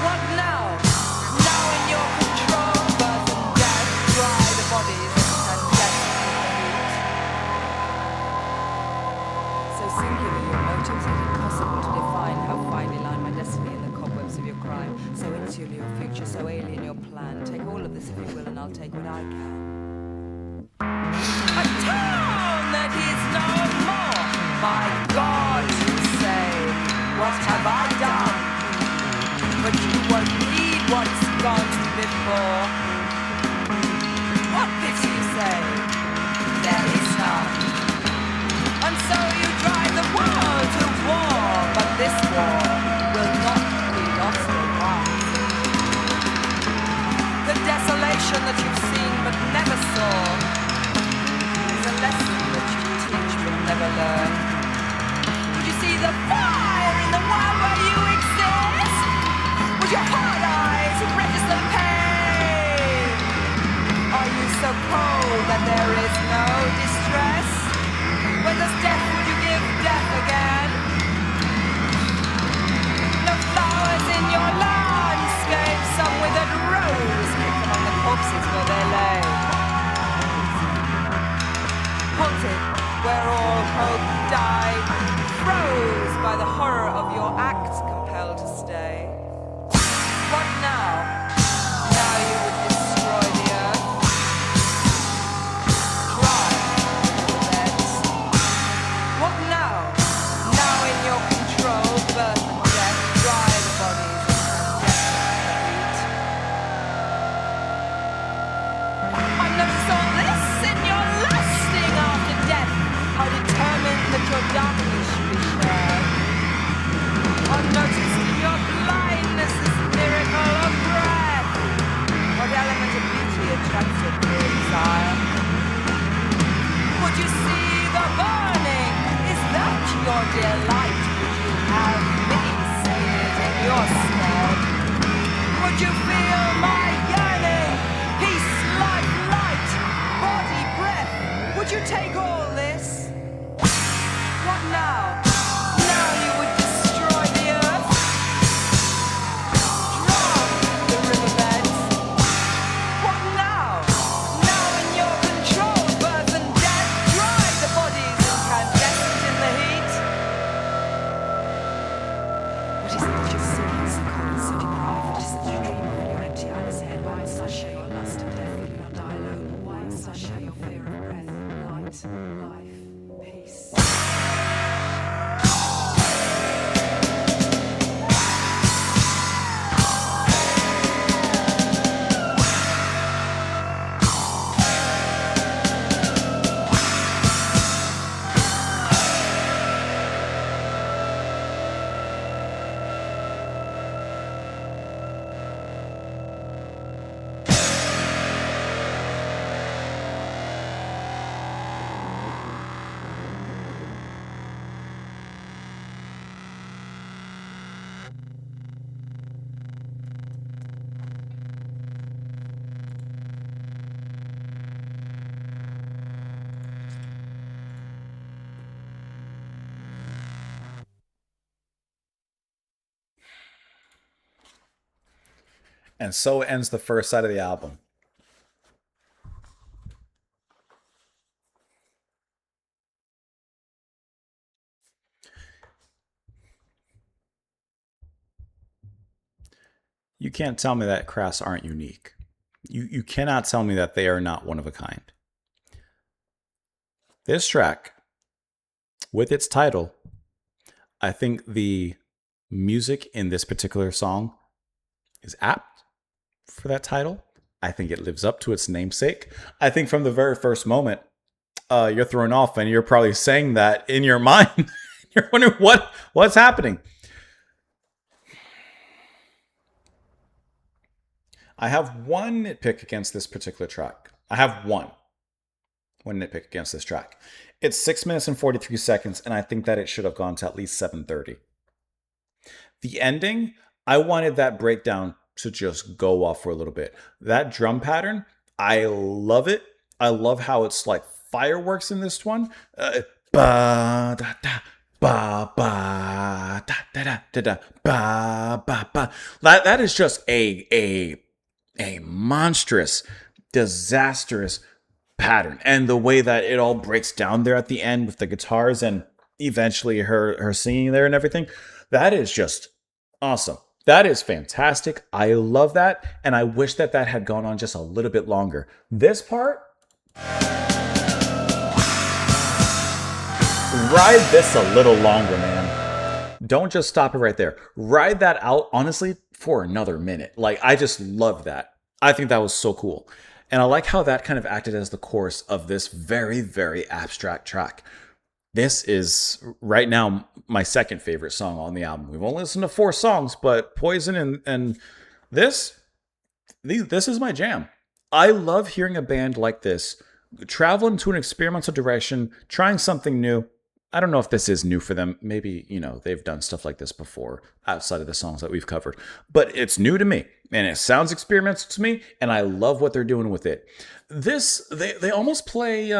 What now? Now in your control, birth and death, dry the bodies and death the heat. So singular your motives, is it possible to define how finely line my destiny in the cobwebs of your crime? So insular your future, so alien your plan. Take all of this if you will, and I'll take what I can. A town that is no more. My God, you say, what have I done? But you won't need what's gone before. What pity, you say? There is none. And so you drive the world to war, but this war will not be lost or won. The desolation that you've seen but never saw is a lesson that you teach but never learn. Would you see the fire in the world where you exist? Would your hard eyes register pain? Are you so cold that there is no distress? When there's death, would you give death again? No flowers in your landscape, some withered rose kicked among the corpses where they lay. Haunted, where all hope died, froze by the horror of your acts compelled to stay. What now? Now you would destroy the earth. What now? Now in your control, birth and death, dry the bodies and death and I notice all this in your lusting after death, how determined that your darkness should be shared. Unnoticed in your blindness this miracle of breath. What element of beauty attracts your pure desire? Would you see the burning? Is that your delight? Would you have me see it in your stead? Would you feel my yearning? Peace, life, light, body, breath. Would you take all this? What now? Now you would destroy the earth, drown the riverbeds. What now? Now in your control, birth and death, dry the bodies incandescent in the heat. What is it that you're seeing so cold and so deprived? What is it that you dream of in your empty eyes' head? And so ends the first side of the album. You can't tell me that Crass aren't unique. You cannot tell me that they are not one of a kind. This track, with its title, I think the music in this particular song is apt for that title. I think it lives up to its namesake. I think from the very first moment, you're thrown off and you're probably saying that in your mind. You're wondering what's happening. I have one nitpick against this particular track. I have one nitpick against this track. It's 6 minutes and 43 seconds, and I think that it should have gone to at least 7:30. The ending, I wanted that breakdown to just go off for a little bit. That drum pattern, I love it. I love how it's like fireworks in this one. Ba da da ba ba da da da da da ba ba ba. That is just a monstrous, disastrous pattern, and the way that it all breaks down there at the end with the guitars and eventually her singing there and everything, that is just awesome. That is fantastic. I love that, and I wish that that had gone on just a little bit longer. This part, ride this a little longer, man. Don't just stop it right there. Ride that out, honestly, for another minute. Like, I just love that. I think that was so cool. And I like how that kind of acted as the chorus of this very, very abstract track. This is, right now, my second favorite song on the album. We've only listened to 4 songs, but Poison and this is my jam. I love hearing a band like this travel into an experimental direction, trying something new. I don't know if this is new for them. Maybe, they've done stuff like this before outside of the songs that we've covered. But it's new to me, and it sounds experimental to me, and I love what they're doing with it. They almost play...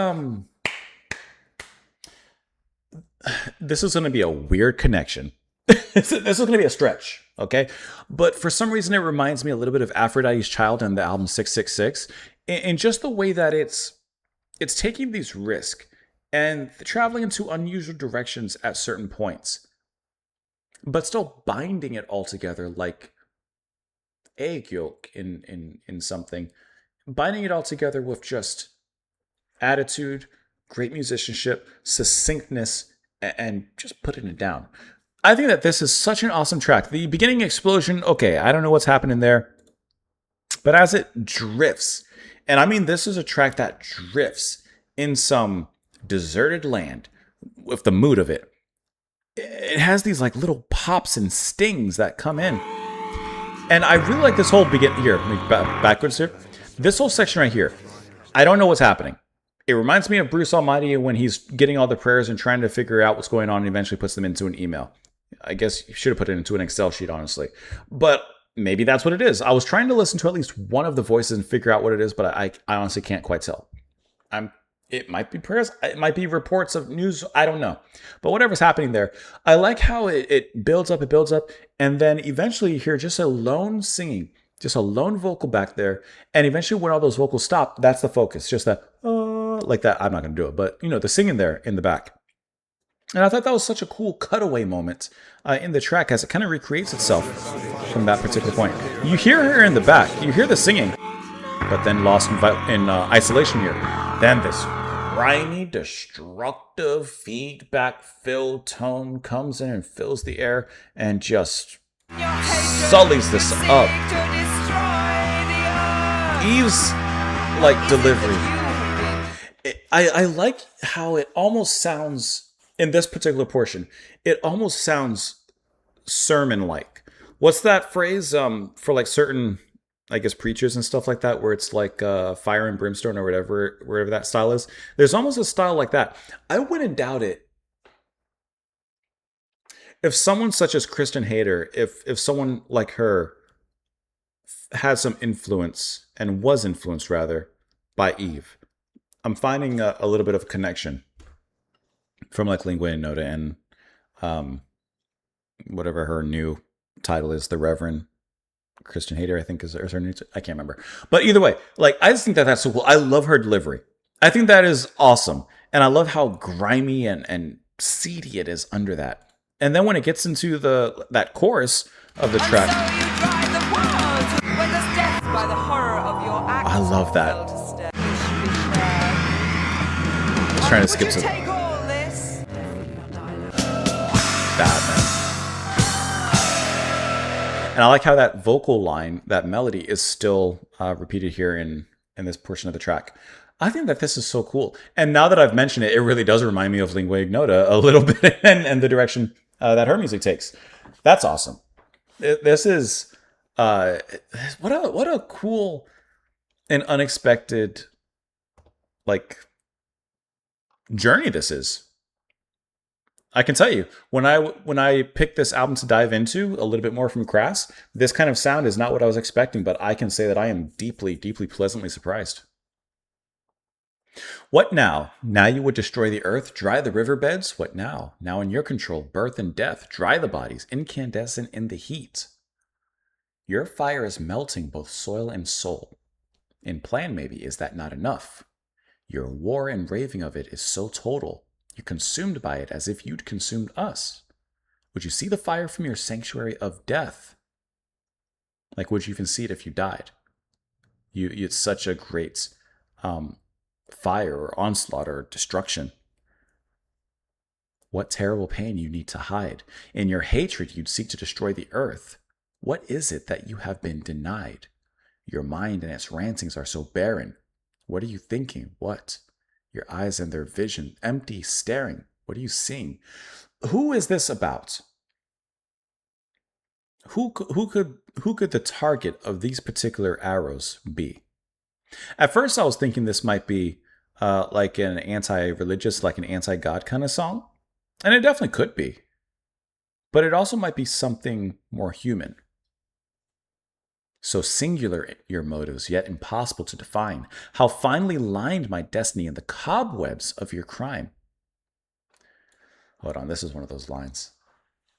This is going to be a weird connection. This is going to be a stretch, okay? But for some reason, it reminds me a little bit of Aphrodite's Child and the album 666, and just the way that it's taking these risks and traveling into unusual directions at certain points, but still binding it all together like egg yolk in something, binding it all together with just attitude, great musicianship, succinctness, and just putting it down. I think that this is such an awesome track. The beginning explosion, okay, I don't know what's happening there, but as it drifts, and I mean this is a track that drifts in some deserted land with the mood of it. It has these like little pops and stings that come in. And I really like this whole here, backwards here. This whole section right here. I don't know what's happening. It reminds me of Bruce Almighty when he's getting all the prayers and trying to figure out what's going on and eventually puts them into an email. I guess you should have put it into an Excel sheet, honestly. But maybe that's what it is. I was trying to listen to at least one of the voices and figure out what it is, but I honestly can't quite tell. It might be prayers. It might be reports of news. I don't know. But whatever's happening there, I like how it builds up, and then eventually you hear just a lone singing, just a lone vocal back there. And eventually when all those vocals stop, that's the focus. Just that, like that. I'm not going to do it, but the singing there in the back. And I thought that was such a cool cutaway moment in the track as it kind of recreates itself from that particular point. You hear her in the back. You hear the singing, but then lost in isolation here. Then this grimy, destructive, feedback-filled tone comes in and fills the air and just sullies this up. Eve's delivery. I like how it almost sounds, in this particular portion, it almost sounds sermon-like. What's that phrase for certain, I guess, preachers and stuff like that, where it's like fire and brimstone or whatever that style is? There's almost a style like that. I wouldn't doubt it if someone such as Kristen Hayter, if someone like her had some influence and was influenced rather by Eve. I'm finding a little bit of a connection from Lingua Ignota and whatever her new title is, the Reverend Christian Hater, I think is her name. I can't remember. But either way, like I just think that that's so cool. I love her delivery. I think that is awesome. And I love how grimy and seedy it is under that. And then when it gets into that chorus of the And track, so you drive the world when there's death by the horror of your acts. I love that. Well to stay, you should be shared. I was trying to Would skip you some take all this? that, man. And I like how that vocal line, that melody, is still repeated here in this portion of the track. I think that this is so cool. And now that I've mentioned it, it really does remind me of Lingua Ignota a little bit and the direction that her music takes. That's awesome. This is what a cool and unexpected like journey this is. I can tell you, when I picked this album to dive into a little bit more from Crass, this kind of sound is not what I was expecting, but I can say that I am deeply, deeply pleasantly surprised. What now? Now you would destroy the earth, dry the riverbeds? What now? Now in your control, birth and death, dry the bodies, incandescent in the heat. Your fire is melting both soil and soul. In plan, maybe, is that not enough? Your war and raving of it is so total. You're consumed by it as if you'd consumed us. Would you see the fire from your sanctuary of death? Like, would you even see it if you died? It's such a great fire or onslaught or destruction. What terrible pain you need to hide. In your hatred, you'd seek to destroy the earth. What is it that you have been denied? Your mind and its rantings are so barren. What are you thinking? What? Your eyes and their vision, empty, staring. What are you seeing? Who is this about? Who could the target of these particular arrows be? At first, I was thinking this might be like an anti-religious, like an anti-God kind of song, and it definitely could be. But it also might be something more human. So singular your motives, yet impossible to define. How finely lined my destiny in the cobwebs of your crime. Hold on, this is one of those lines.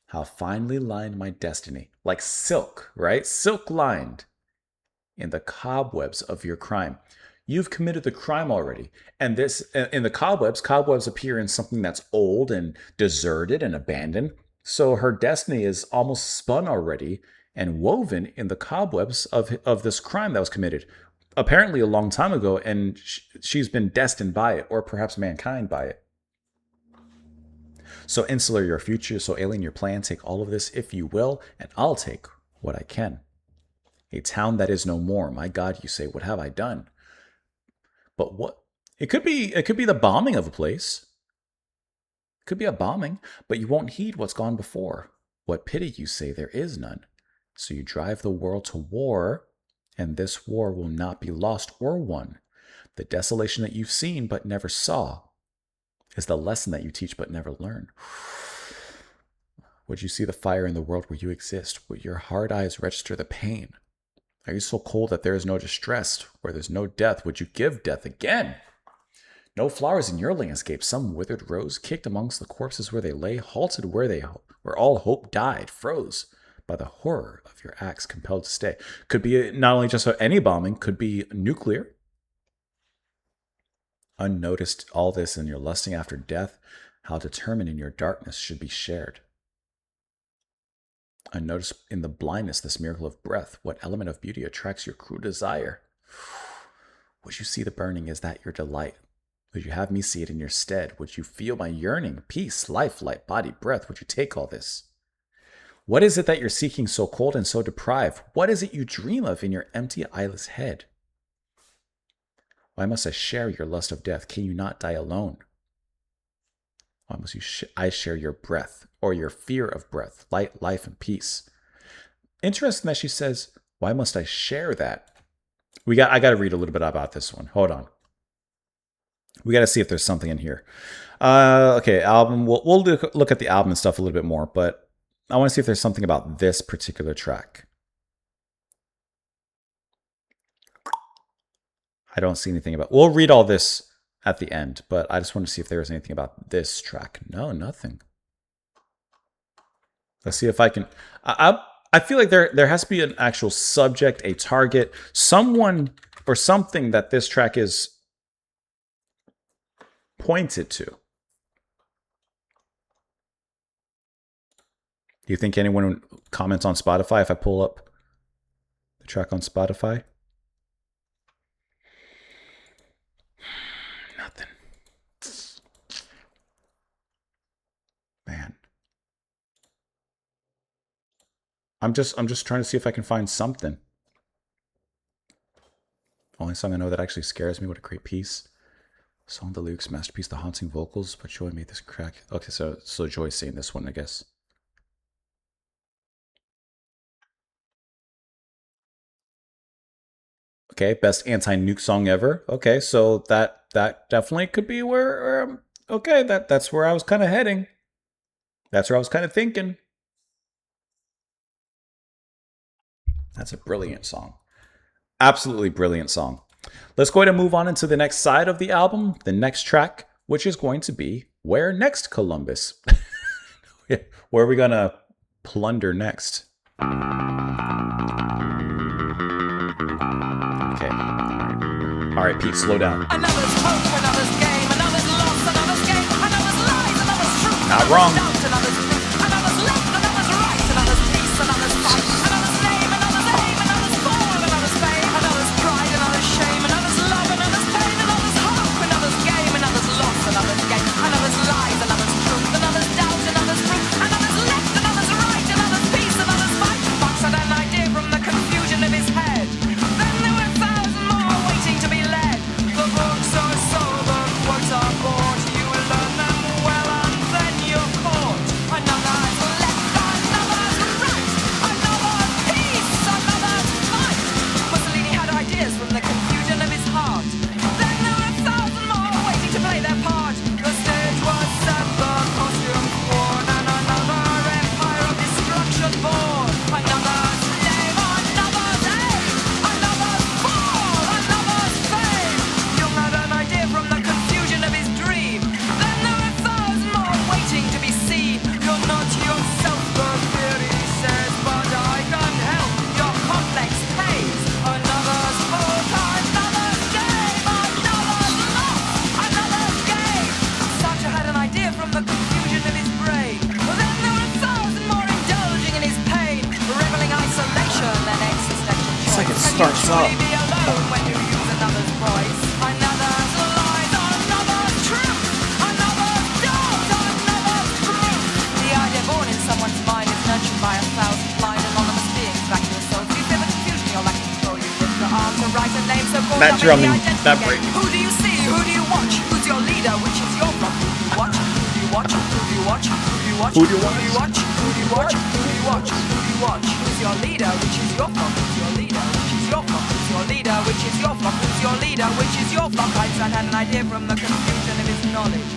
How finely lined my destiny, like silk, right? Silk lined in the cobwebs of your crime. You've committed the crime already. And this, in the cobwebs appear in something that's old and deserted and abandoned. So her destiny is almost spun already and woven in the cobwebs of this crime that was committed, apparently a long time ago, and she's been destined by it, or perhaps mankind by it. So insular your future, so alien your plan, take all of this if you will, and I'll take what I can. A town that is no more, my God, you say, what have I done? But what? It could be the bombing of a place. It could be a bombing, but you won't heed what's gone before. What pity, you say, there is none. So you drive the world to war, and this war will not be lost or won. The desolation that you've seen but never saw is the lesson that you teach but never learn. Would you see the fire in the world where you exist? Would your hard eyes register the pain? Are you so cold that there is no distress? Where there's no death, would you give death again? No flowers in your landscape, some withered rose kicked amongst the corpses where they lay, halted where all hope died, froze by the horror of your acts, compelled to stay. Could be not only just any bombing, could be nuclear. Unnoticed all this in your lusting after death, how determined in your darkness should be shared. Unnoticed in the blindness this miracle of breath, what element of beauty attracts your cruel desire? Would you see the burning, is that your delight? Would you have me see it in your stead? Would you feel my yearning, peace, life, light, body, breath? Would you take all this? What is it that you're seeking so cold and so deprived? What is it you dream of in your empty, eyeless head? Why must I share your lust of death? Can you not die alone? Why must I share your breath, or your fear of breath, light, life, and peace? Interesting that she says, why must I share that? I got to read a little bit about this one. Hold on. We got to see if there's something in here. Okay, album. We'll look at the album and stuff a little bit more, but I want to see if there's something about this particular track. I don't see anything about. We'll read all this at the end, but I just want to see if there was anything about this track. No, nothing. Let's see if I can. I I feel like there has to be an actual subject, a target, someone or something that this track is pointed to. Do you think anyone comments on Spotify if I pull up the track on Spotify? Nothing. Man. I'm just trying to see if I can find something. Only song I know that actually scares me. What a great piece. Song, the lyrics, masterpiece, the haunting vocals, but Joy made this crack. Okay, so Joy's saying this one, I guess. Okay, best anti-nuke song ever. Okay, so that definitely could be where okay, that's where I was kind of heading. That's where I was kind of thinking. That's a brilliant song. Absolutely brilliant song. Let's go ahead and move on into the next side of the album, the next track, which is going to be Where Next, Columbus? Where are we going to plunder next? Okay. All right, Pete, slow down. Another's hope, another's game, another's loss, another's game, another's lies, another's truth. Not wrong. Another's proof, another's left, another's right, another's peace, another's fight, another's name, another's aim, another's fall, another's fame, another's pride, another's shame, another's love, another's pain, another's hope, another's game, another's loss, another's gain, another's lies, another's truth, another's doubt, another's proof, another's left, another's right, another's peace, another's fight. Fox had an idea from the confusion of his head. Then there were 1,000 more waiting to be led. The books are sober, quotes are bought. You learn them well and then you're caught. Another's left, another's right, another's peace, another's fight. Mussolini had ideas from the confusion of his heart. Then there were 1,000 more waiting to play their part. The stage was set, the costumes worn, and another empire of destruction born. Another's name, another's aim, another's fall, another's fame. Young had an idea from the confusion of his dream. Then there were 1,000 more waiting to be seen. You're not yourself, the theory says, but I can help your complex pace. Another's hope, another's game, another's loss, another's game. Sartre had an idea from the confusion of his brain. Then there were 1,000 more indulging in his pain, reveling isolation and existential choice. It's like it Can starts you truly up. be alone when you use another's voice? Another's lies, another's truth, another's doubt, another's proof. The idea born in someone's mind is nurtured by 1,000 blind anonymous beings. Vacuous souls, you feel the confusion, you're lacking control. You lift the arm to write a name so called That drumming, that break. break. Who do you see? Who do you watch? Who's your leader? Which is your flock? Who do you watch? Who do you watch? Who do you watch? Who do you watch? Who do you Who do you watch? Who do you watch? Who do you watch? Who do you watch? Who's your leader? Which is your flock? Who's your leader? Which is your flock? Who's your leader? Which is your flock? Who's your leader? Which is your flock? Einstein had an idea from the confusion of his knowledge.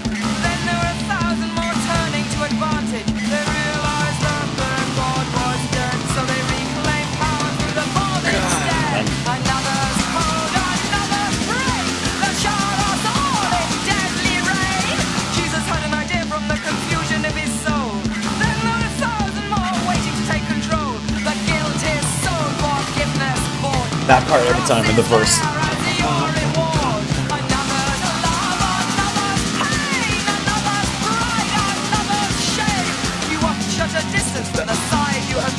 Then there were 1,000 more turning to advantage. They realized that their God was dead, so they reclaimed power through the bomb instead. Another's code, another's break. The shot us all in deadly rain. Jesus had an idea from the confusion of his soul. Then there were 1,000 more waiting to take control. The guilt is soul, forgiveness born. That part every time in the verse.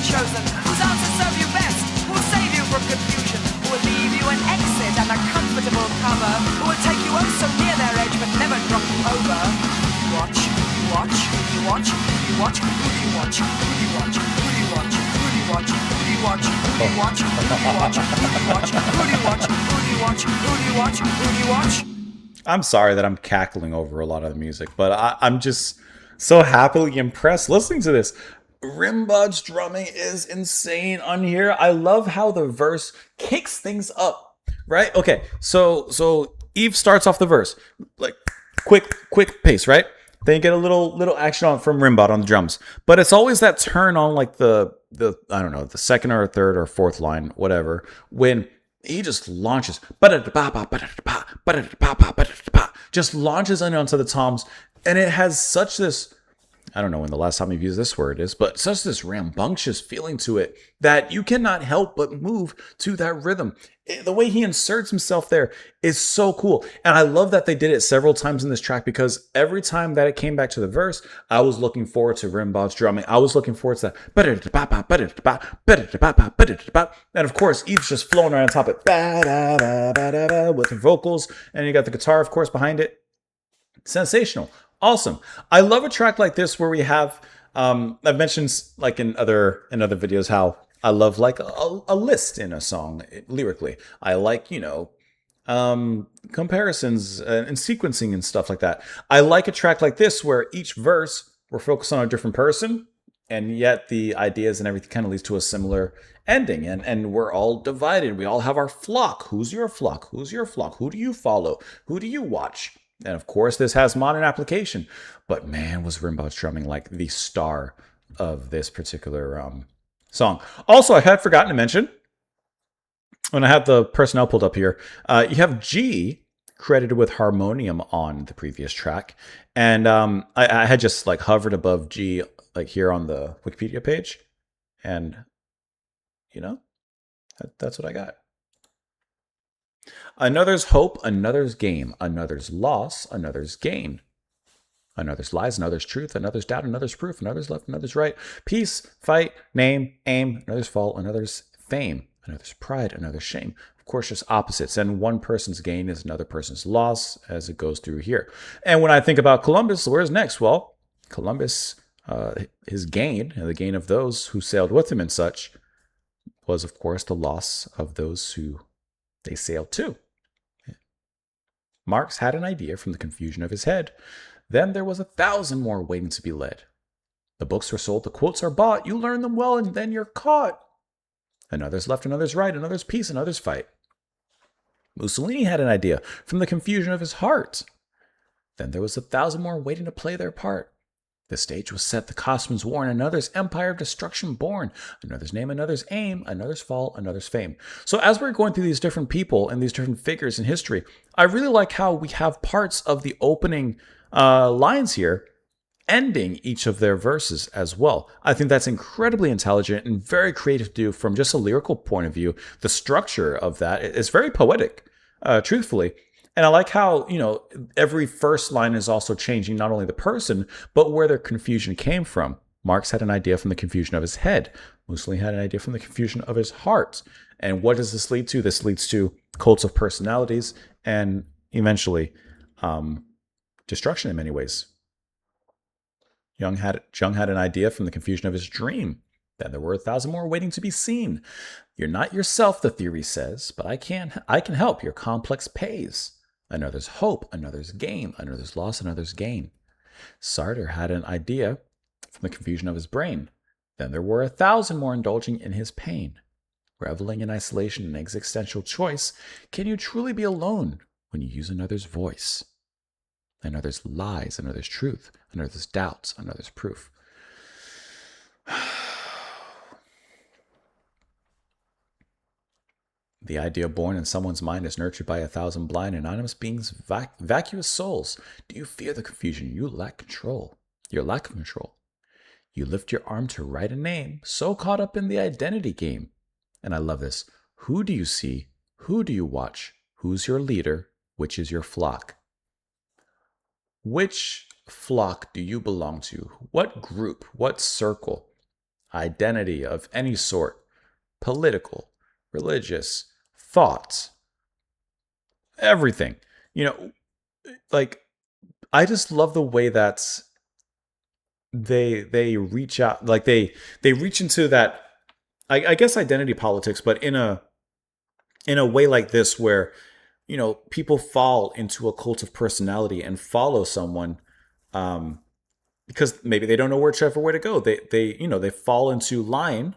Chosen, whose answers serve you best, who will save you from confusion, who will leave you an exit and a comfortable cover, who will take you oh so near their edge but never drop you over. Watch, watch, who do you watch, who do you watch, who do you watch, who do you watch, who do you watch, who do you watch, who do you watch, who do you watch, who do you watch, who do you watch, who do you watch, who do you watch, who do you watch, who do you watch? I'm sorry that I'm cackling over a lot of the music, but I'm just so happily impressed listening to this. Rimbad's drumming is insane on here. I love how the verse kicks things up, right? Okay, so Eve starts off the verse like quick pace, right? Then you get a little action on from Rimbad on the drums, but it's always that turn on like the I don't know, the second or third or fourth line, whatever, when he just launches, just launches onto the toms, and it has such this I don't know when the last time you've used this word is, but such this rambunctious feeling to it that you cannot help but move to that rhythm. The way he inserts himself there is so cool. And I love that they did it several times in this track because every time that it came back to the verse, I was looking forward to Rimbaugh's drumming. I was looking forward to that. And of course, Eve's just flowing right on top of it with the vocals. And you got the guitar, of course, behind it. Sensational. Awesome. I love a track like this where we have I've mentioned like in other videos how I love like a list in a song lyrically. I like, comparisons and sequencing and stuff like that. I like a track like this where each verse we're focused on a different person and yet the ideas and everything kind of leads to a similar ending and we're all divided. We all have our flock. Who's your flock? Who's your flock? Who do you follow? Who do you watch? And of course, this has modern application. But man, was Rimbaugh's drumming like the star of this particular song. Also, I had forgotten to mention, when I had the personnel pulled up here, you have G credited with harmonium on the previous track. And I had just like hovered above G like here on the Wikipedia page. And, that's what I got. Another's hope, another's game, another's loss, another's gain. Another's lies, another's truth, another's doubt, another's proof, another's left, another's right. Peace, fight, name, aim, another's fall, another's fame, another's pride, another's shame. Of course, just opposites. And one person's gain is another person's loss as it goes through here. And when I think about Columbus, where's next? Well, Columbus, his gain, and the gain of those who sailed with him and such, was, of course, the loss of those who they sailed to. Marx had an idea from the confusion of his head. Then there was 1,000 more waiting to be led. The books are sold, the quotes are bought, you learn them well, and then you're caught. Another's left, another's right, another's peace, another's fight. Mussolini had an idea from the confusion of his heart. Then there was 1,000 more waiting to play their part. The stage was set, the costumes worn, another's empire of destruction born, another's name, another's aim, another's fall, another's fame. So as we're going through these different people and these different figures in history, I really like how we have parts of the opening lines here ending each of their verses as well. I think that's incredibly intelligent and very creative to do from just a lyrical point of view. The structure of that is very poetic, truthfully. And I like how, every first line is also changing not only the person, but where their confusion came from. Marx had an idea from the confusion of his head. Mussolini had an idea from the confusion of his heart. And what does this lead to? This leads to cults of personalities and eventually destruction in many ways. Jung had an idea from the confusion of his dream. Then there were 1,000 more waiting to be seen. You're not yourself, the theory says, but I can help. Your complex pays. Another's hope, another's game, another's loss, another's gain. Sartre had an idea from the confusion of his brain. Then there were 1,000 more indulging in his pain. Reveling in isolation and existential choice, can you truly be alone when you use another's voice? Another's lies, another's truth, another's doubts, another's proof. The idea born in someone's mind is nurtured by 1,000 blind, anonymous beings, vacuous souls. Do you fear the confusion? You lack control. Your lack of control. You lift your arm to write a name, so caught up in the identity game. And I love this. Who do you see? Who do you watch? Who's your leader? Which is your flock? Which flock do you belong to? What group? What circle? Identity of any sort. Political, religious, thoughts, everything. Like I just love the way that they reach out, like they reach into that. I guess identity politics, but in a way like this where people fall into a cult of personality and follow someone because maybe they don't know whichever way to go. They fall into line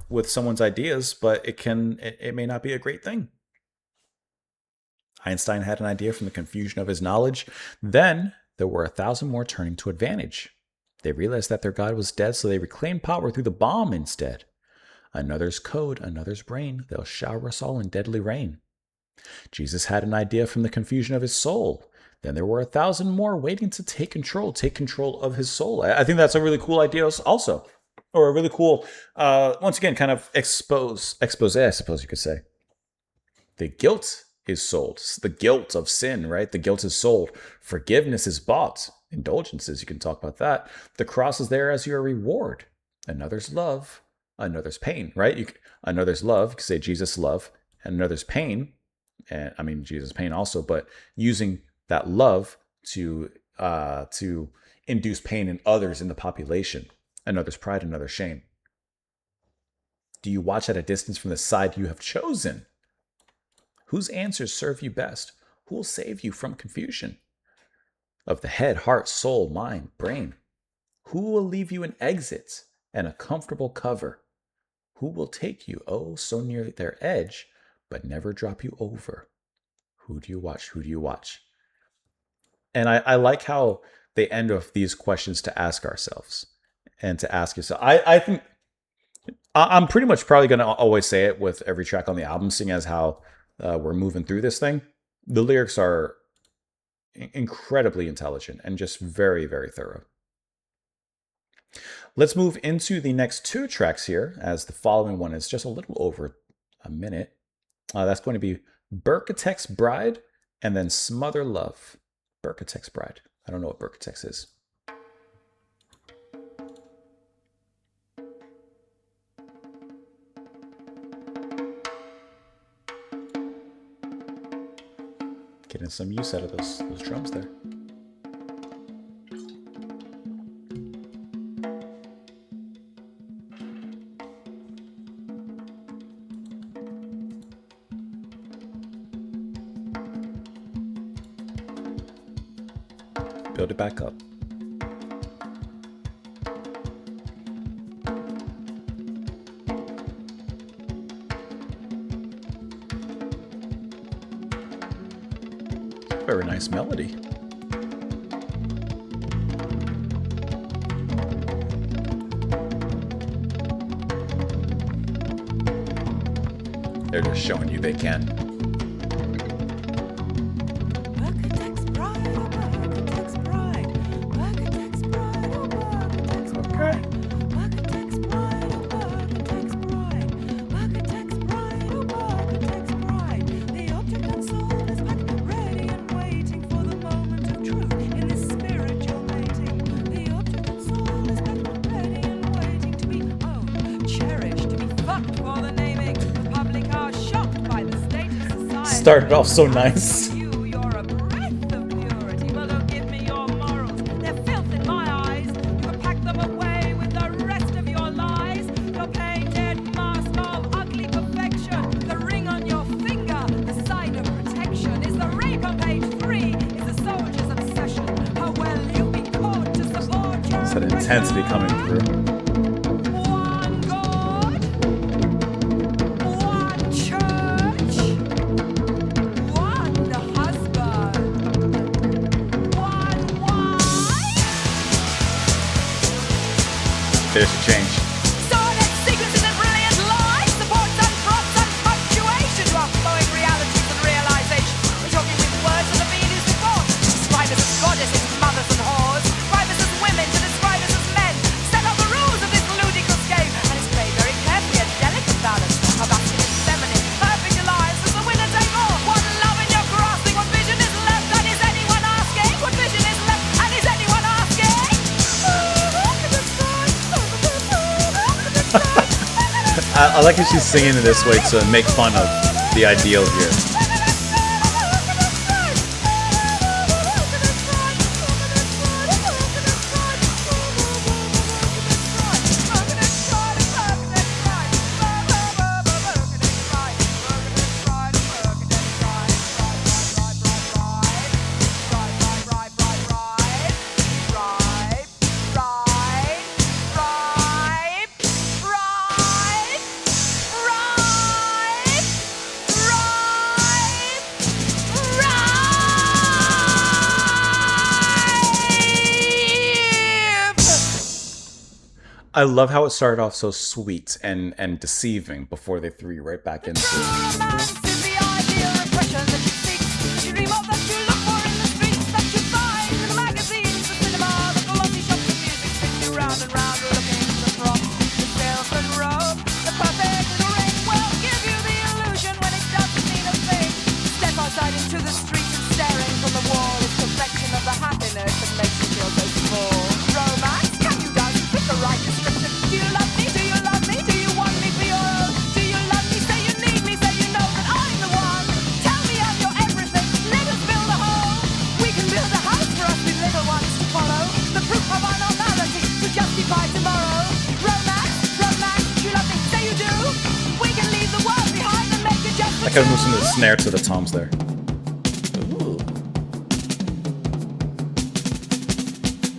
with someone's ideas, but it may not be a great thing. Einstein had an idea from the confusion of his knowledge. Then there were 1,000 more turning to advantage. They realized that their God was dead, so they reclaimed power through the bomb instead. Another's code, another's brain, they'll shower us all in deadly rain. Jesus had an idea from the confusion of his soul. Then there were 1,000 more waiting to take control of his soul. I think that's a really cool idea also. Or a really cool, once again, kind of expose, I suppose you could say. The guilt is sold. It's the guilt of sin, right? The guilt is sold. Forgiveness is bought. Indulgences, you can talk about that. The cross is there as your reward. Another's love, another's pain, right? Another's love, you could say Jesus' love, and another's pain, and I mean Jesus' pain also, but using that love to induce pain in others in the population. Another's pride, another's shame. Do you watch at a distance from the side you have chosen? Whose answers serve you best? Who will save you from confusion? Of the head, heart, soul, mind, brain. Who will leave you an exit and a comfortable cover? Who will take you, oh, so near their edge, but never drop you over? Who do you watch? Who do you watch? And I like how they end with these questions to ask ourselves and to ask yourself. I think I'm pretty much probably going to always say it with every track on the album, seeing as how we're moving through this thing. The lyrics are incredibly intelligent and just very, very thorough. Let's move into the next two tracks here, as the following one is just a little over a minute. That's going to be Burkatek's Bride and then Smother Love. Burkatek's Bride. I don't know what Burkatek's is. Getting some use out of those drums there. Build it back up. Very nice melody. They're just showing you they can. Burkatek's bride, oh Burkatek's bride. Burkatek's bride, oh Burkatek's bride. Burkatek's bride, oh Burkatek's bride. Burkatek's bride, oh Burkatek's bride. The object and soul is back, ready and waiting for the moment of truth in this spiritual mating. The object and soul is back, ready and waiting to be owned, cherished, to be fucked for the naming. The public are shocked by the state of society. Started off so nice. You're a breath of purity. Well, don't give me your morals. They're filth in my eyes. You can pack them away with the rest of your lies. Your painted mask of ugly perfection. The ring on your finger, the sign of protection. Is the rape on page 3? Is the soldier's obsession? How well you've been caught to support your It's that intensity coming through. One God, one church, one husband, one wife. There's a change. Solid sequences and brilliant lies, supports and props and punctuation, rough flowing realities and realization. We're talking with words and the meanings before. Describe us as goddesses, mothers and whores. Describe us as women to describe us as men. Set up the rules of this ludicrous game, and it's played very carefully, a delicate balance of masculine, feminine, perfect alliance as the winner take all. One love in your grasping, what vision is left, and is anyone asking? What vision is left, and is anyone asking? I like how she's singing it this way to make fun of the ideal here. I love how it started off so sweet and deceiving before they threw you right back into it. Romance is the ideal impression that you seek. You dream of that you look for in the streets. into the street and staring from the wall is perfection of the happiness that makes you feel so small. Romance? Can you dance with the right description? Do you love me? Do you love me? Do you want me for your own? Do you love me? Say you need me. Say you know that I'm the one. Tell me I'm your everything. Let us build a home. We can build a house for us with little ones to follow. The proof of our normality to justify tomorrow. Romance, romance. Do you love me? Say you do. We can leave the world behind and make it just for I kind of two. moved some of the snare to the toms there. Ooh.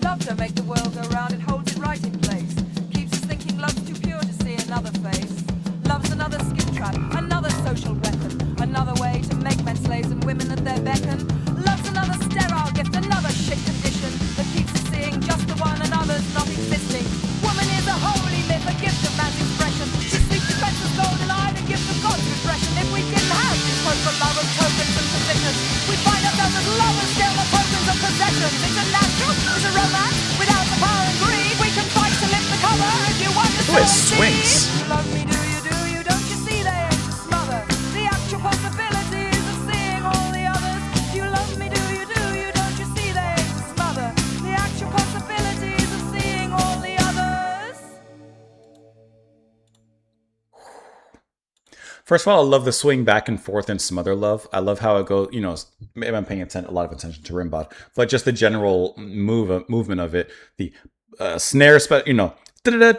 Love to make the world go round, it holds it right in place. Keeps us thinking love's too pure to see another face. Love's another skin trap, another social weapon, another way to make men slaves and women at their beckon. Love's another sterile gift, another shit condition that keeps us seeing just the one and others not existing. Woman is a holy myth, a gift of man's expression. She sleeps defenseless gold and I, the gift of God's repression. If we didn't have this hope for love of tokens and positions, we find ourselves as lovers still the tokens of possessions. It's a natural, it's a romance, without the power and greed. We can fight to lift the cover if you want to Oh, it sow swings. seed. You love me, do you, don't you see they aim to smother the actual possibilities of seeing all the others. You love me, do you, don't you see they aim to smother the actual possibilities of seeing all the others. First of all, I love the swing back and forth in Smother Love. I love how it goes, you know, maybe I'm paying a lot of attention to Rimbaud, but just the general movement of it, the snare, you know, and kind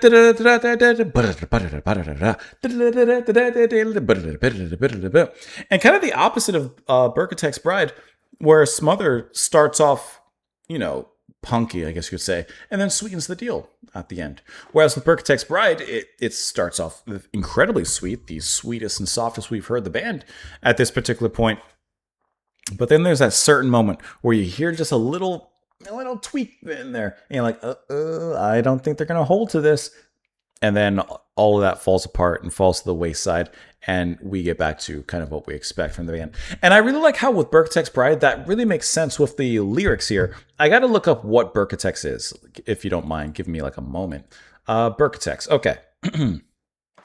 of the opposite of Burkitec's Bride, where Smother starts off, you know, punky, I guess you could say, and then sweetens the deal at the end. Whereas with Burkitec's Bride, it starts off incredibly sweet, the sweetest and softest we've heard the band at this particular point. But then there's that certain moment where you hear just a little tweak in there, and you're like, I don't think they're gonna hold to this. And then all of that falls apart and falls to the wayside, and we get back to kind of what we expect from the band. And I really like how with Burkitec's Bride, that really makes sense with the lyrics here. I got to look up what Burkitex is, if you don't mind giving me like a moment. Burkitex, okay.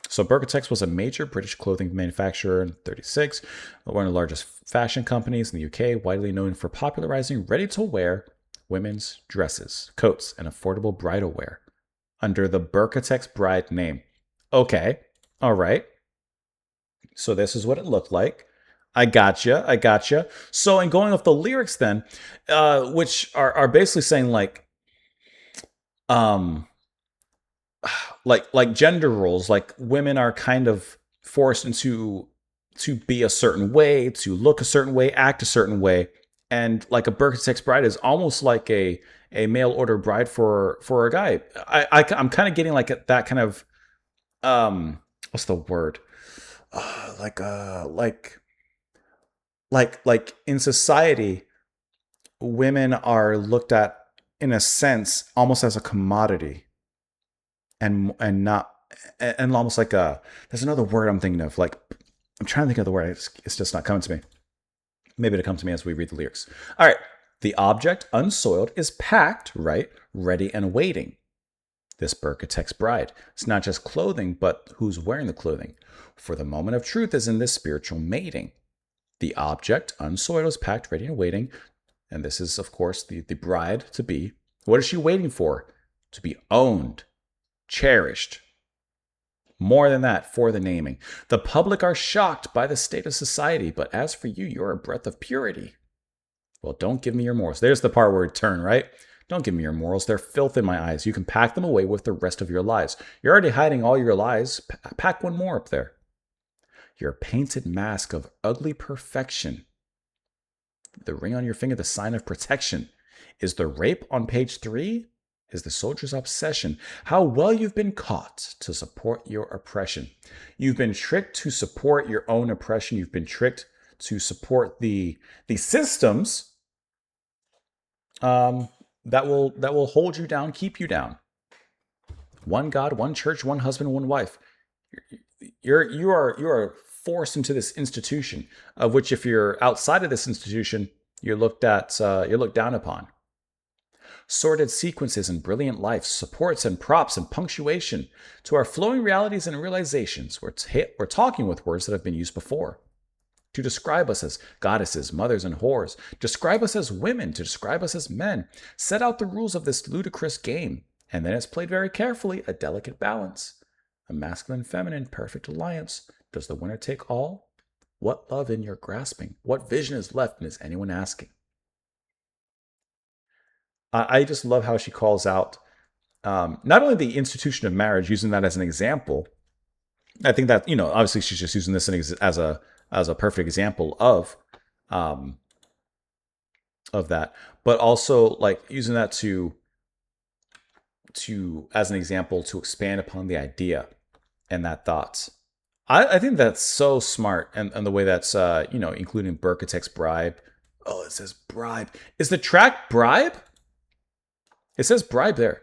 So Burkitex was a major British clothing manufacturer in 1936, one of the largest fashion companies in the UK, widely known for popularizing ready-to-wear women's dresses, coats, and affordable bridal wear under the Burkitex Bride name. Okay, all right. So this is what it looked like. I gotcha. So in going off the lyrics then, which are basically saying like gender roles, like women are kind of forced into to be a certain way, to look a certain way, act a certain way. And like a Burkitec's Bride is almost like a mail order bride for a guy. I'm kind of getting like that kind of what's the word? Like in society, women are looked at in a sense almost as a commodity, and not and almost like a. There's another word I'm thinking of. Like I'm trying to think of the word. It's just not coming to me. Maybe it'll come to me as we read the lyrics. All right. The object, unsoiled, is packed, right, ready and waiting. This Burkitec's Bride. It's not just clothing, but who's wearing the clothing. For the moment of truth is in this spiritual mating. The object, unsoiled, is packed, ready and waiting. And this is, of course, the bride to be. What is she waiting for? To be owned, cherished. More than that, for the naming. The public are shocked by the state of society, but as for you, you're a breath of purity. Well, don't give me your morals. There's the part where it turn, right? Don't give me your morals. They're filth in my eyes. You can pack them away with the rest of your lies. You're already hiding all your lies. Pack one more up there. Your painted mask of ugly perfection. The ring on your finger, the sign of protection. Is the rape on page 3? Is the soldier's obsession. How well you've been caught to support your oppression. You've been tricked to support your own oppression. You've been tricked to support the systems that will hold you down, keep you down. One God, one church, one husband, one wife. You are forced into this institution, of which if you're outside of this institution, you're looked down upon. Sordid sequences and brilliant life, supports and props and punctuation to our flowing realities and realizations. We're talking with words that have been used before. to describe us as goddesses, mothers, and whores, describe us as women, to describe us as men, set out the rules of this ludicrous game, and then it's played very carefully, a delicate balance. A masculine-feminine perfect alliance. Does the winner take all? What love in your grasping? What vision is left, and is anyone asking? I just love how she calls out not only the institution of marriage, using that as an example. I think that, obviously she's just using this as a perfect example of that, but also like using that to as an example to expand upon the idea and that thoughts. I think that's so smart, and the way that's including Burketek's bribe. Oh, it says bribe. Is the track bribe? It says bribe there.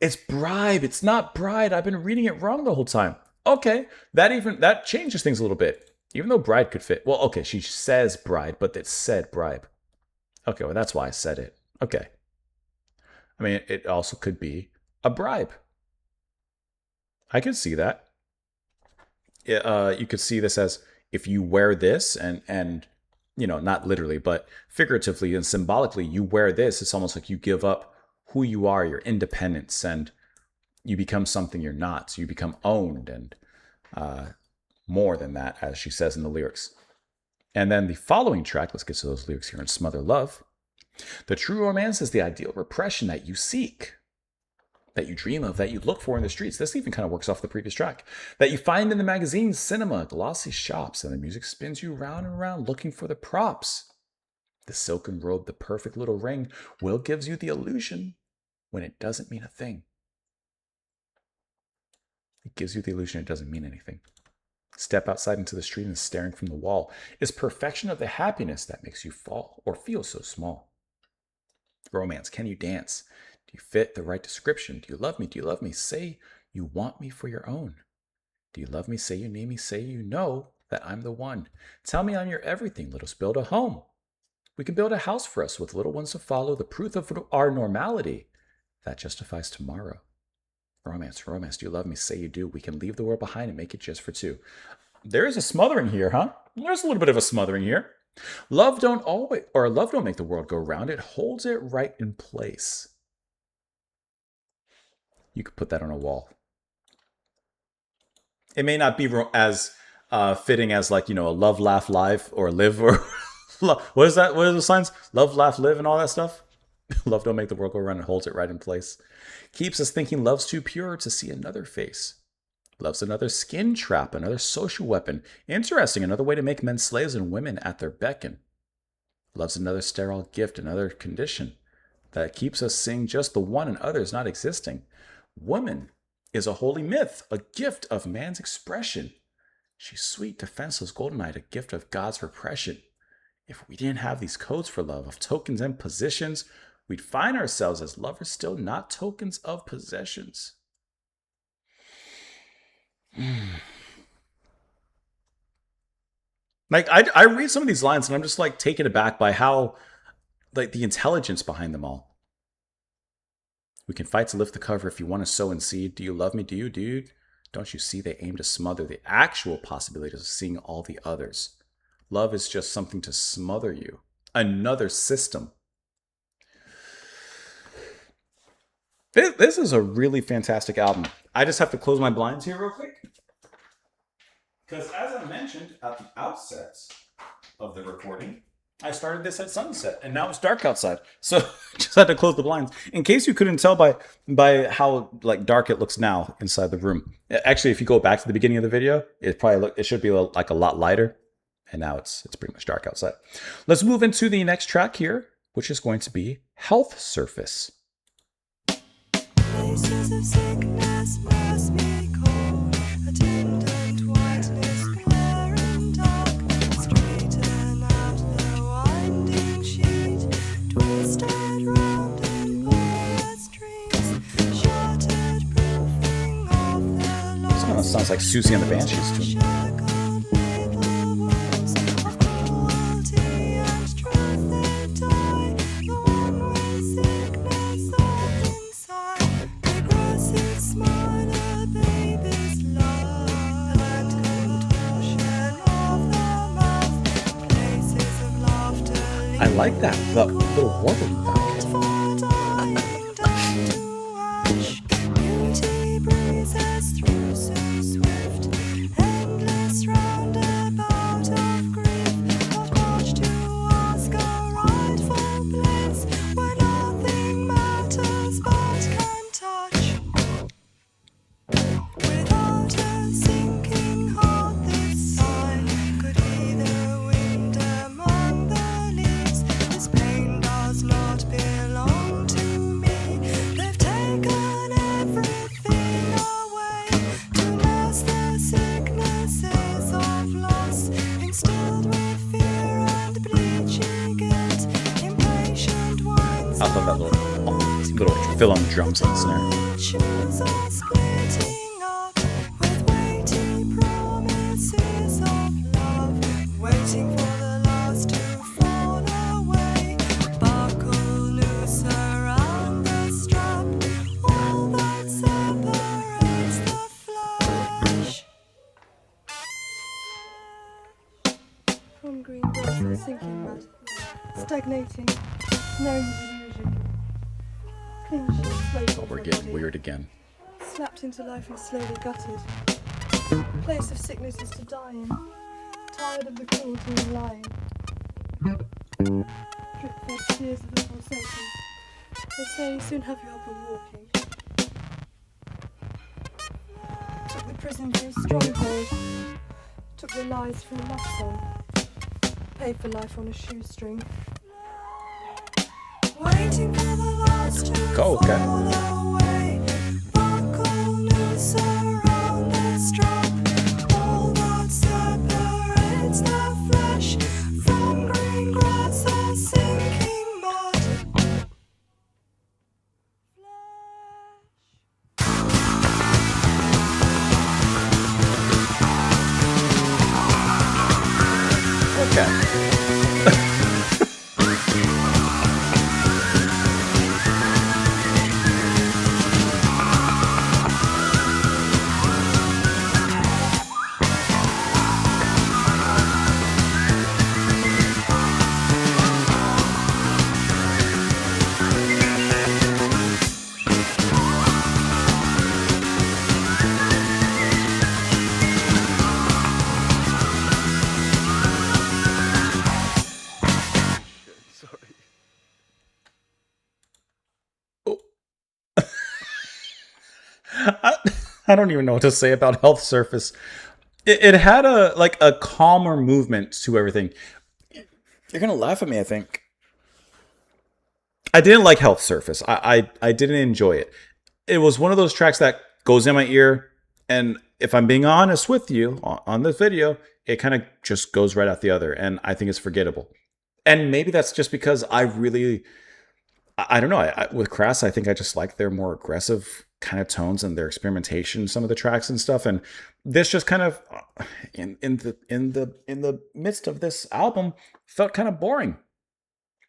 It's bribe. It's not bride. I've been reading it wrong the whole time. Okay, that changes things a little bit. Even though bride could fit. Well, okay, she says bride, but it said bribe. Okay, well that's why I said it. Okay. I mean, it also could be a bribe. I could see that. You could see this as if you wear this and not literally, but figuratively and symbolically, you wear this. It's almost like you give up who you are, your independence, and you become something you're not. So you become owned and more than that, as she says in the lyrics. And then the following track, let's get to those lyrics here in Smother Love. The true romance is the ideal repression that you seek, that you dream of, that you look for in the streets. This even kind of works off the previous track. That you find in the magazines, cinema, glossy shops, and the music spins you round and round looking for the props. The silken robe, the perfect little ring, will gives you the illusion when it doesn't mean a thing. It gives you the illusion it doesn't mean anything. Step outside into the street and staring from the wall is perfection of the happiness that makes you fall or feel so small. Romance, can you dance? Do you fit the right description? Do you love me? Do you love me? Say you want me for your own. Do you love me? Say you need me. Say you know that I'm the one. Tell me I'm your everything. Let us build a home. We can build a house for us with little ones to follow, the proof of our normality. That justifies tomorrow. Romance, romance, do you love me? Say you do. We can leave the world behind and make it just for two. There is a smothering here, huh? There's a little bit of a smothering here. Love don't make the world go round. It holds it right in place. You could put that on a wall. It may not be as fitting as like, a love, laugh, live, or live, or what is that? What are those signs? Love, laugh, live, and all that stuff. Love don't make the world go round. It holds it right in place. Keeps us thinking love's too pure to see another face. Love's another skin trap, another social weapon. Interesting, another way to make men slaves and women at their beckon. Love's another sterile gift, another condition that keeps us seeing just the one and others not existing. Woman is a holy myth, a gift of man's expression. She's sweet, defenseless, golden eyed, a gift of God's repression. If we didn't have these codes for love of tokens and positions, we'd find ourselves as lovers still not tokens of possessions. Like, I read some of these lines and I'm just like taken aback by how, like, the intelligence behind them all. We can fight to lift the cover if you want to sow and seed. Do you love me? Do you, dude? Don't you see they aim to smother the actual possibilities of seeing all the others? Love is just something to smother you. Another system. This is a really fantastic album. I just have to close my blinds here real quick. Because as I mentioned at the outset of the recording, I started this at sunset and now it's dark outside. So just had to close the blinds. In case you couldn't tell by how like dark it looks now inside the room. Actually, if you go back to the beginning of the video, it should be like a lot lighter. And now it's pretty much dark outside. Let's move into the next track here, which is going to be Health Surface. Places of sickness must be cold. Attendant whiteness glaring dark. Straighten out the winding sheet. Twisted round in bullet streams. Shattered proofing of the This kind of sounds like Susie and the Banshees too. shackled label wounds of cruelty and truth they die. The one with sickness all inside. Regressive smile, a baby's love, and contortion of the mouth. I like that, the little warbling back. I love that little fill on the drums and snare. From green grass, sinking mud, stagnating, no illusion. Clean sheet, slowly Oh, we're getting weird again. Slapped into life and slowly gutted. Place of sickness is to die in. Tired of the cruelty of lying. Drip fed tears of the pulsation. They say soon have you up and walking. Took the prison for a stronghold. Took the lies for a love song. Paid for life on a shoestring. Waiting for the last to Go, okay. fall away. Buckle noose around the strap. All that separates the flesh from green grass or sinking mud. Okay. I don't even know what to say about Health Surface. It had a calmer movement to everything. You're gonna laugh at me, I think. I didn't like Health Surface. I didn't enjoy it. It was one of those tracks that goes in my ear, and if I'm being honest with you on this video, it kind of just goes right out the other, and I think it's forgettable. And maybe that's just because I don't know. With Crass, I think I just like their more aggressive kind of tones and their experimentation, some of the tracks and stuff. And this just kind of in the midst of this album felt kind of boring.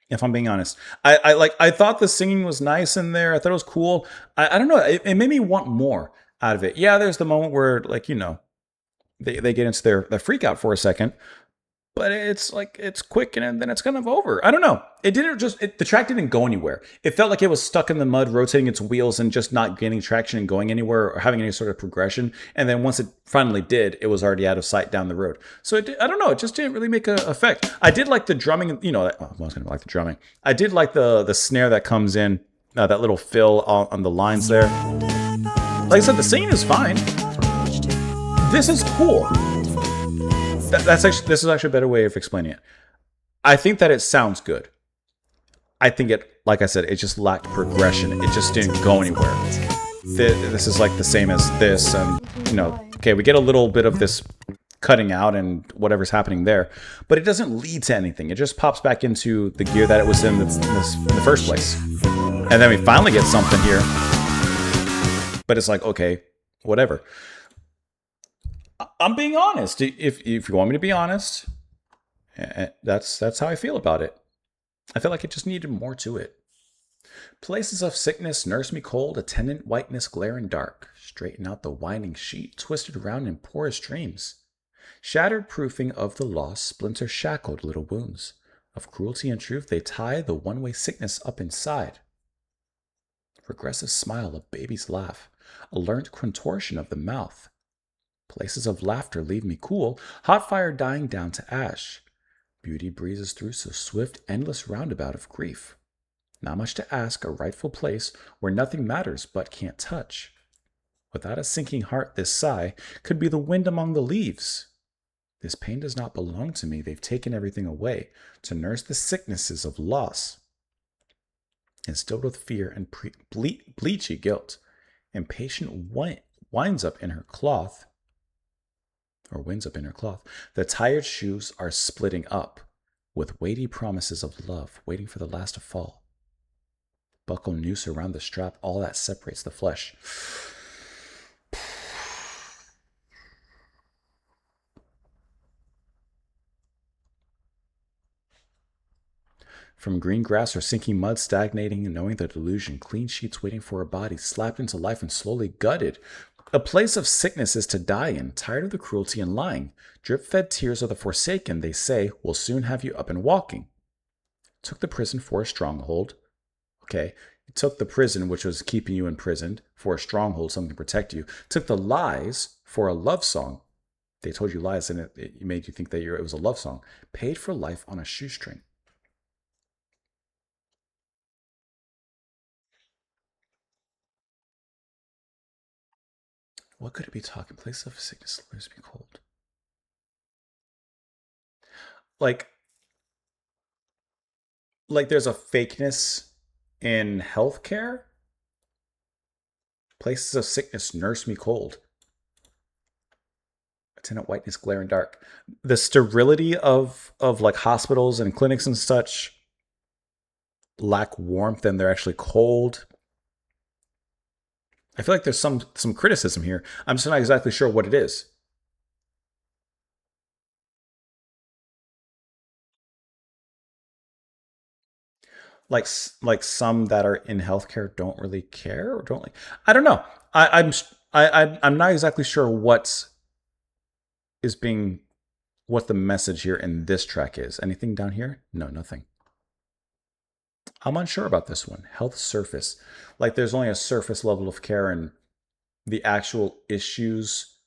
If I'm being honest, I thought the singing was nice in there. I thought it was cool. I don't know. It made me want more out of it. Yeah, there's the moment where they get into their freak out for a second. But it's quick and then it's kind of over. I don't know. The track didn't go anywhere. It felt like it was stuck in the mud, rotating its wheels and just not gaining traction and going anywhere or having any sort of progression. And then once it finally did, it was already out of sight down the road. So I don't know. It just didn't really make an effect. I did like the drumming. I was going to like the drumming. I did like the snare that comes in, that little fill on the lines there. Like I said, the singing is fine. This is cool. This is actually a better way of explaining it. I think that it sounds good. I think like I said, it just lacked progression. It just didn't go anywhere. This is like the same as this, and okay, we get a little bit of this cutting out and whatever's happening there, but it doesn't lead to anything. It just pops back into the gear that it was in the first place, and then we finally get something here. But it's like, okay, whatever. I'm being honest. If you want me to be honest, that's how I feel about it. I feel like it just needed more to it. Places of sickness nurse me cold, attendant whiteness glaring dark. Straighten out the winding sheet, twisted around in porous dreams. Shattered proofing of the lost, splinter shackled little wounds. Of cruelty and truth, they tie the one-way sickness up inside. Regressive smile, a baby's laugh, a learned contortion of the mouth. Places of laughter leave me cool, hot fire dying down to ash. Beauty breezes through so swift, endless roundabout of grief. Not much to ask, a rightful place where nothing matters but can't touch. Without a sinking heart, this sigh could be the wind among the leaves. This pain does not belong to me, they've taken everything away to nurse the sicknesses of loss. Instilled with fear and bleachy guilt, impatient winds up in her cloth. The tired shoes are splitting up, with weighty promises of love waiting for the last to fall. Buckle noose around the strap, all that separates the flesh. From green grass or sinking mud, stagnating and knowing the delusion, clean sheets waiting for a body, slapped into life and slowly gutted. A place of sickness is to die in, tired of the cruelty and lying. Drip-fed tears of the forsaken, they say, will soon have you up and walking. Took the prison for a stronghold. Okay, you took the prison, which was keeping you imprisoned, for a stronghold, something to protect you. Took the lies for a love song. They told you lies, and it made you think that it was a love song. Paid for life on a shoestring. What could it be talking? Place of sickness leaves me cold. Like there's a fakeness in healthcare. Places of sickness nurse me cold. Attendant whiteness glare and dark. The sterility of like hospitals and clinics and such lack warmth, and they're actually cold. I feel like there's some criticism here. I'm just not exactly sure what it is. Like some that are in healthcare don't really care or don't like. I don't know. I'm not exactly sure what the message here in this track is. Anything down here? No, nothing. I'm unsure about this one. Health surface. Like there's only a surface level of care and the actual issues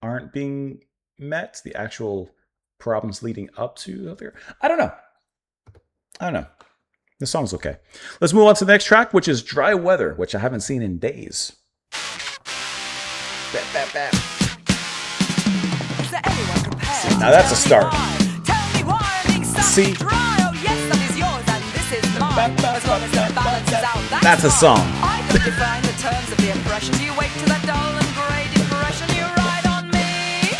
aren't being met. The actual problems leading up to healthcare. I don't know. The song's okay. Let's move on to the next track, which is Dry Weather, which I haven't seen in days. Is there anyone prepared? Now that's a start. Tell me why I'm being such See? dry. Oh yes, that is yours and this is mine. As long as the balance is out, That's a song. I don't define the terms of the impression. You wake to that dull and grey depression. You ride on me,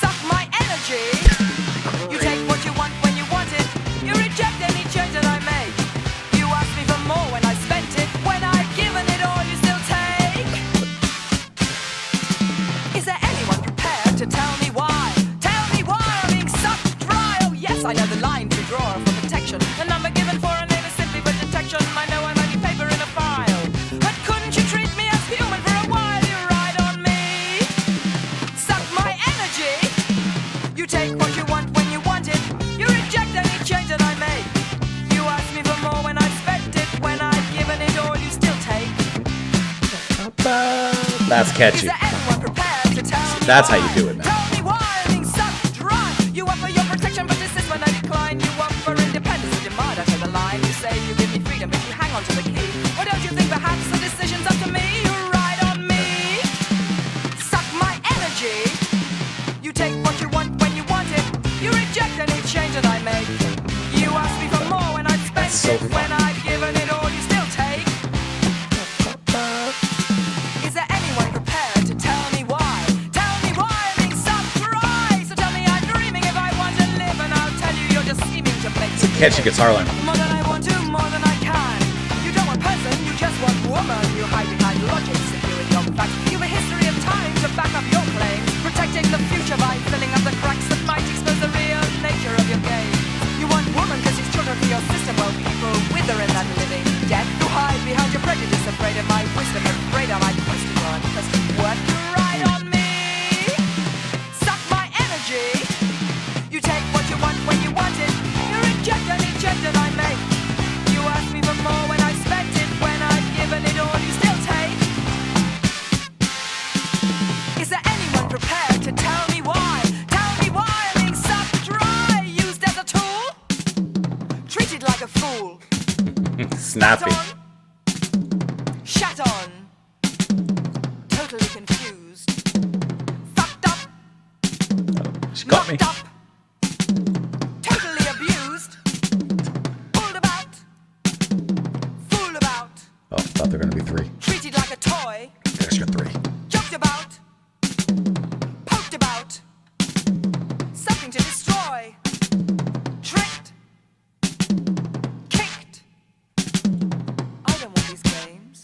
suck my energy. You take what you want when you want it. You reject any change that I make. You ask me for more when I spent it. When I've given it all, you still take. Is there anyone prepared to tell me why? Tell me why I'm being sucked dry. Oh yes, I know the line to draw for protection. The number given for a name is simply for detection. I know I'm only paper in a file, but couldn't you treat me as human for a while? You ride on me, suck my energy. You take what you want when you want it. You reject any change that I make. You ask me for more when I've spent it. When I've given it all, you still take. That's Is catchy. there anyone prepared to tell me That's how why? you do it, man. Tell me why I'm being sucked dry. You offer your protection, but this is when I decline. You offer independence, you demand I toe the line. You say you give me freedom, but you hang on to the key. Why don't you think perhaps the decision's up to me? You ride on me, suck my energy. You take what you want when you want it. You reject any change that I make. You ask me for more when I've spent That's so it. When fun. I've given it all, you still take. Is there anyone prepared to tell me why? Tell me why I'm being sucked dry. So tell me I'm dreaming if I want to live, and I'll tell you you're just scheming to make me Catchy live. guitar line. More than I want to, more than I can. You don't want person, you just want woman. You hide behind logic, security of facts. You've a history of time to back up your claims. Protecting the future by filling up the cracks that might expose the real nature of your game. You want woman because she's children for your system, while people wither in that living death. You hide behind your prejudice, afraid of my wisdom, afraid I might question your unquestioned worth. You ride on me, suck my energy. You take what you want when you want it. You reject like a fool. Snappy. Shat on. Totally confused. Fucked up. She got me. Knocked up. Totally abused. Pulled about. Fooled about. Oh, I thought there were going to be 3. Treated like a toy. There's your 3. Joked about. Poked about. Something to destroy. Tricked. Kicked. I don't want these games.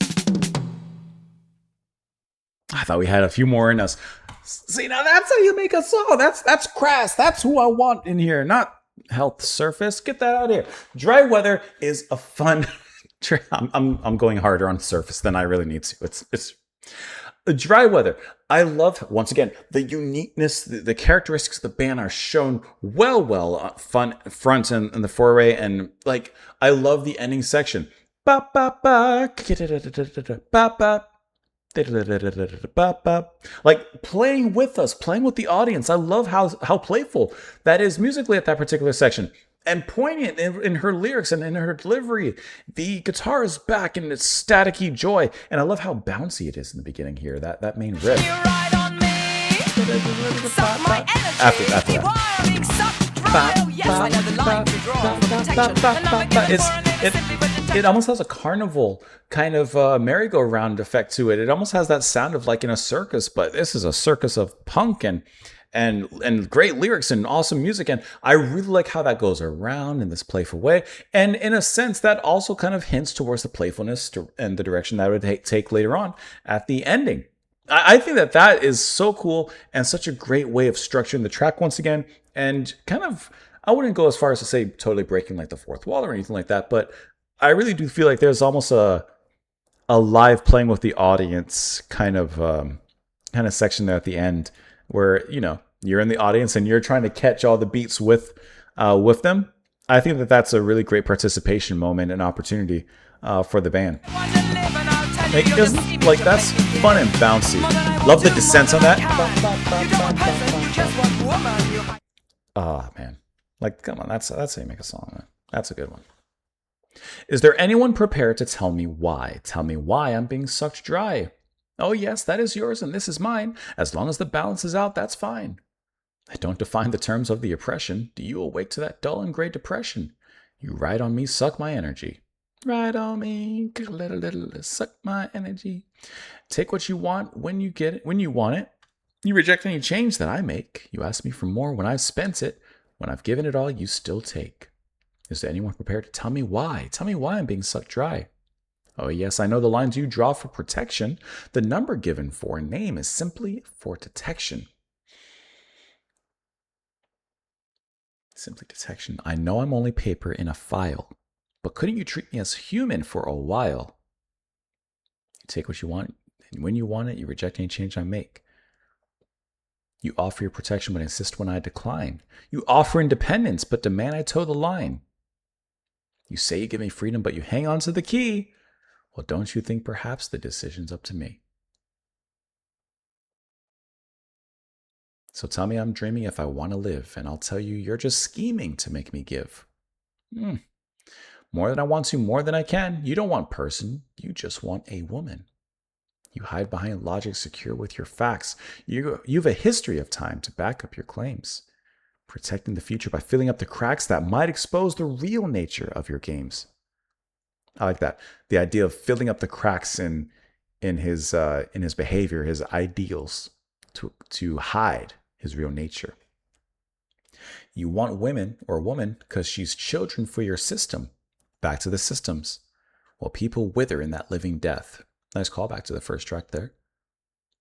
I thought we had a few more in us. See, now that's how you make a song. That's Crass. That's who I want in here, not Health Surface. Get that out of here. Dry Weather is a fun. I'm going harder on Surface than I really need to. It's Dry Weather. I love, once again, the uniqueness, the characteristics of the band are shown well front and in the foray, and like I love the ending section. Ba ba ba ba ba. Like playing with us, playing with the audience. I love how playful that is musically at that particular section, and poignant in her lyrics and in her delivery. The guitar is back in its staticky joy, and I love how bouncy it is in the beginning here. That main riff. You ride on me. Suck my energy. After that. Wiring sucked dry. Oh yes, I know the line to draw for protection. And I'm again for an minute simply for detection. It almost has a carnival kind of merry-go-round effect to it. It almost has that sound of like in a circus, but this is a circus of punk and great lyrics and awesome music. And I really like how that goes around in this playful way. And in a sense, that also kind of hints towards the playfulness and the direction that it would take later on at the ending. I think that is so cool and such a great way of structuring the track once again. And kind of, I wouldn't go as far as to say totally breaking like the fourth wall or anything like that, but I really do feel like there's almost a live playing with the audience kind of section there at the end where, you know, you're in the audience and you're trying to catch all the beats with them. I think that that's a really great participation moment and opportunity for the band. Like, that's fun and bouncy. Love the descents on that. Oh, man. Like, come on, that's how you make a song, man. That's a good one. Is there anyone prepared to tell me why? Tell me why I'm being sucked dry. Oh yes, that is yours and this is mine. As long as the balance is out, that's fine. I don't define the terms of the oppression. Do you awake to that dull and gray depression? You ride on me, suck my energy. Ride on me, suck my energy. Take what you want when you get it, when you want it. You reject any change that I make. You ask me for more when I've spent it. When I've given it all, you still take. Is there anyone prepared to tell me why? Tell me why I'm being sucked dry. Oh yes, I know the lines you draw for protection. The number given for a name is simply for detection. Simply detection. I know I'm only paper in a file, but couldn't you treat me as human for a while? You take what you want, and when you want it, you reject any change I make. You offer your protection but insist when I decline. You offer independence but demand I toe the line. You say you give me freedom but you hang on to the key. Well, don't you think perhaps the decision's up to me? So tell me I'm dreaming if I want to live, and I'll tell you you're just scheming to make me give. More than I want to, more than I can. You don't want person, you just want a woman. You hide behind logic secure with your facts. You've a history of time to back up your claims. Protecting the future by filling up the cracks that might expose the real nature of your games. I like that. The idea of filling up the cracks in his behavior, his ideals, to hide his real nature. You want women or a woman because she's children for your system. Back to the systems. Well, people wither in that living death. Nice callback to the first track there.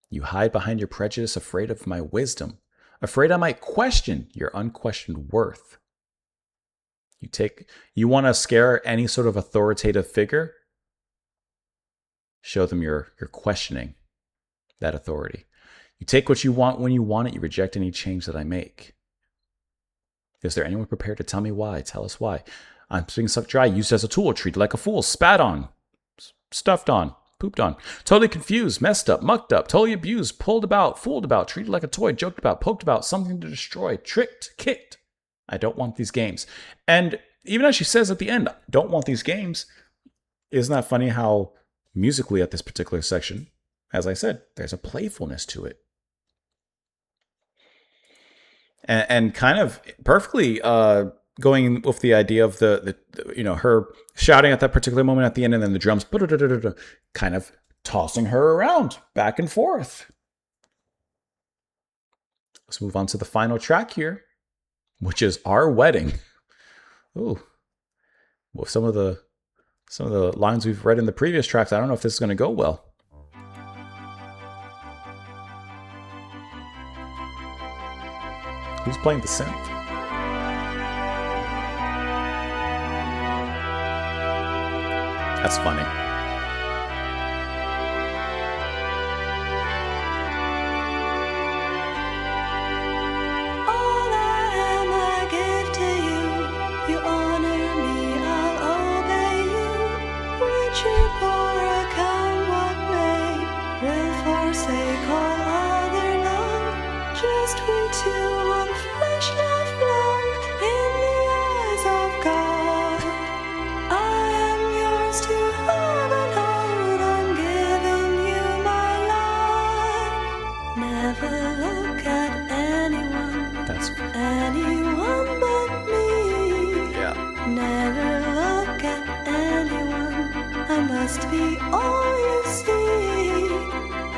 You hide behind your prejudice, afraid of my wisdom, afraid I might question your unquestioned worth. You want to scare any sort of authoritative figure? Show them you're questioning that authority. You take what you want when you want it. You reject any change that I make. Is there anyone prepared to tell me why? Tell us why. I'm being sucked dry, used as a tool, treated like a fool, spat on, stuffed on, pooped on, totally confused, messed up, mucked up, totally abused, pulled about, fooled about, treated like a toy, joked about, poked about, something to destroy, tricked, kicked. I don't want these games. And even as she says at the end, don't want these games. Isn't that funny how musically at this particular section, as I said, there's a playfulness to it. And kind of perfectly going with the idea of the her shouting at that particular moment at the end, and then the drums kind of tossing her around back and forth. Let's move on to the final track here, which is Our Wedding. Ooh, well, some of the lines we've read in the previous tracks, I don't know if this is going to go well. Who's playing the synth? That's funny. All I am, I give to you. You honor me, I'll obey you. Rich or poor, come what may, will forsake all other love. Just we two, one flesh left long in the eyes of God. I am yours to love and hold. I'm giving you my life. Never look at anyone. That's Anyone but me. yeah. Never look at anyone. I must be all you see.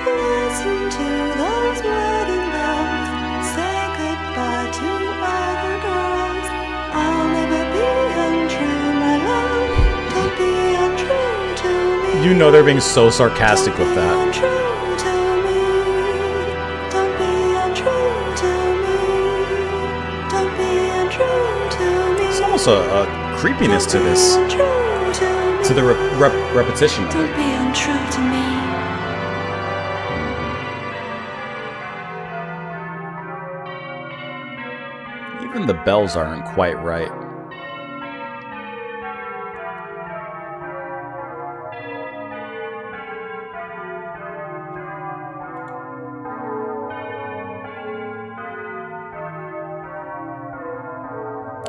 Listen to those wedding bells. Say goodbye to other girls. I'll never be untrue, my love. Don't be untrue to me. You know they're being so sarcastic with that. Don't be untrue to me. Don't be untrue to me. Don't be untrue to me. There's almost a creepiness to this, to the repetition of Don't it. be untrue to me. Even the bells aren't quite right.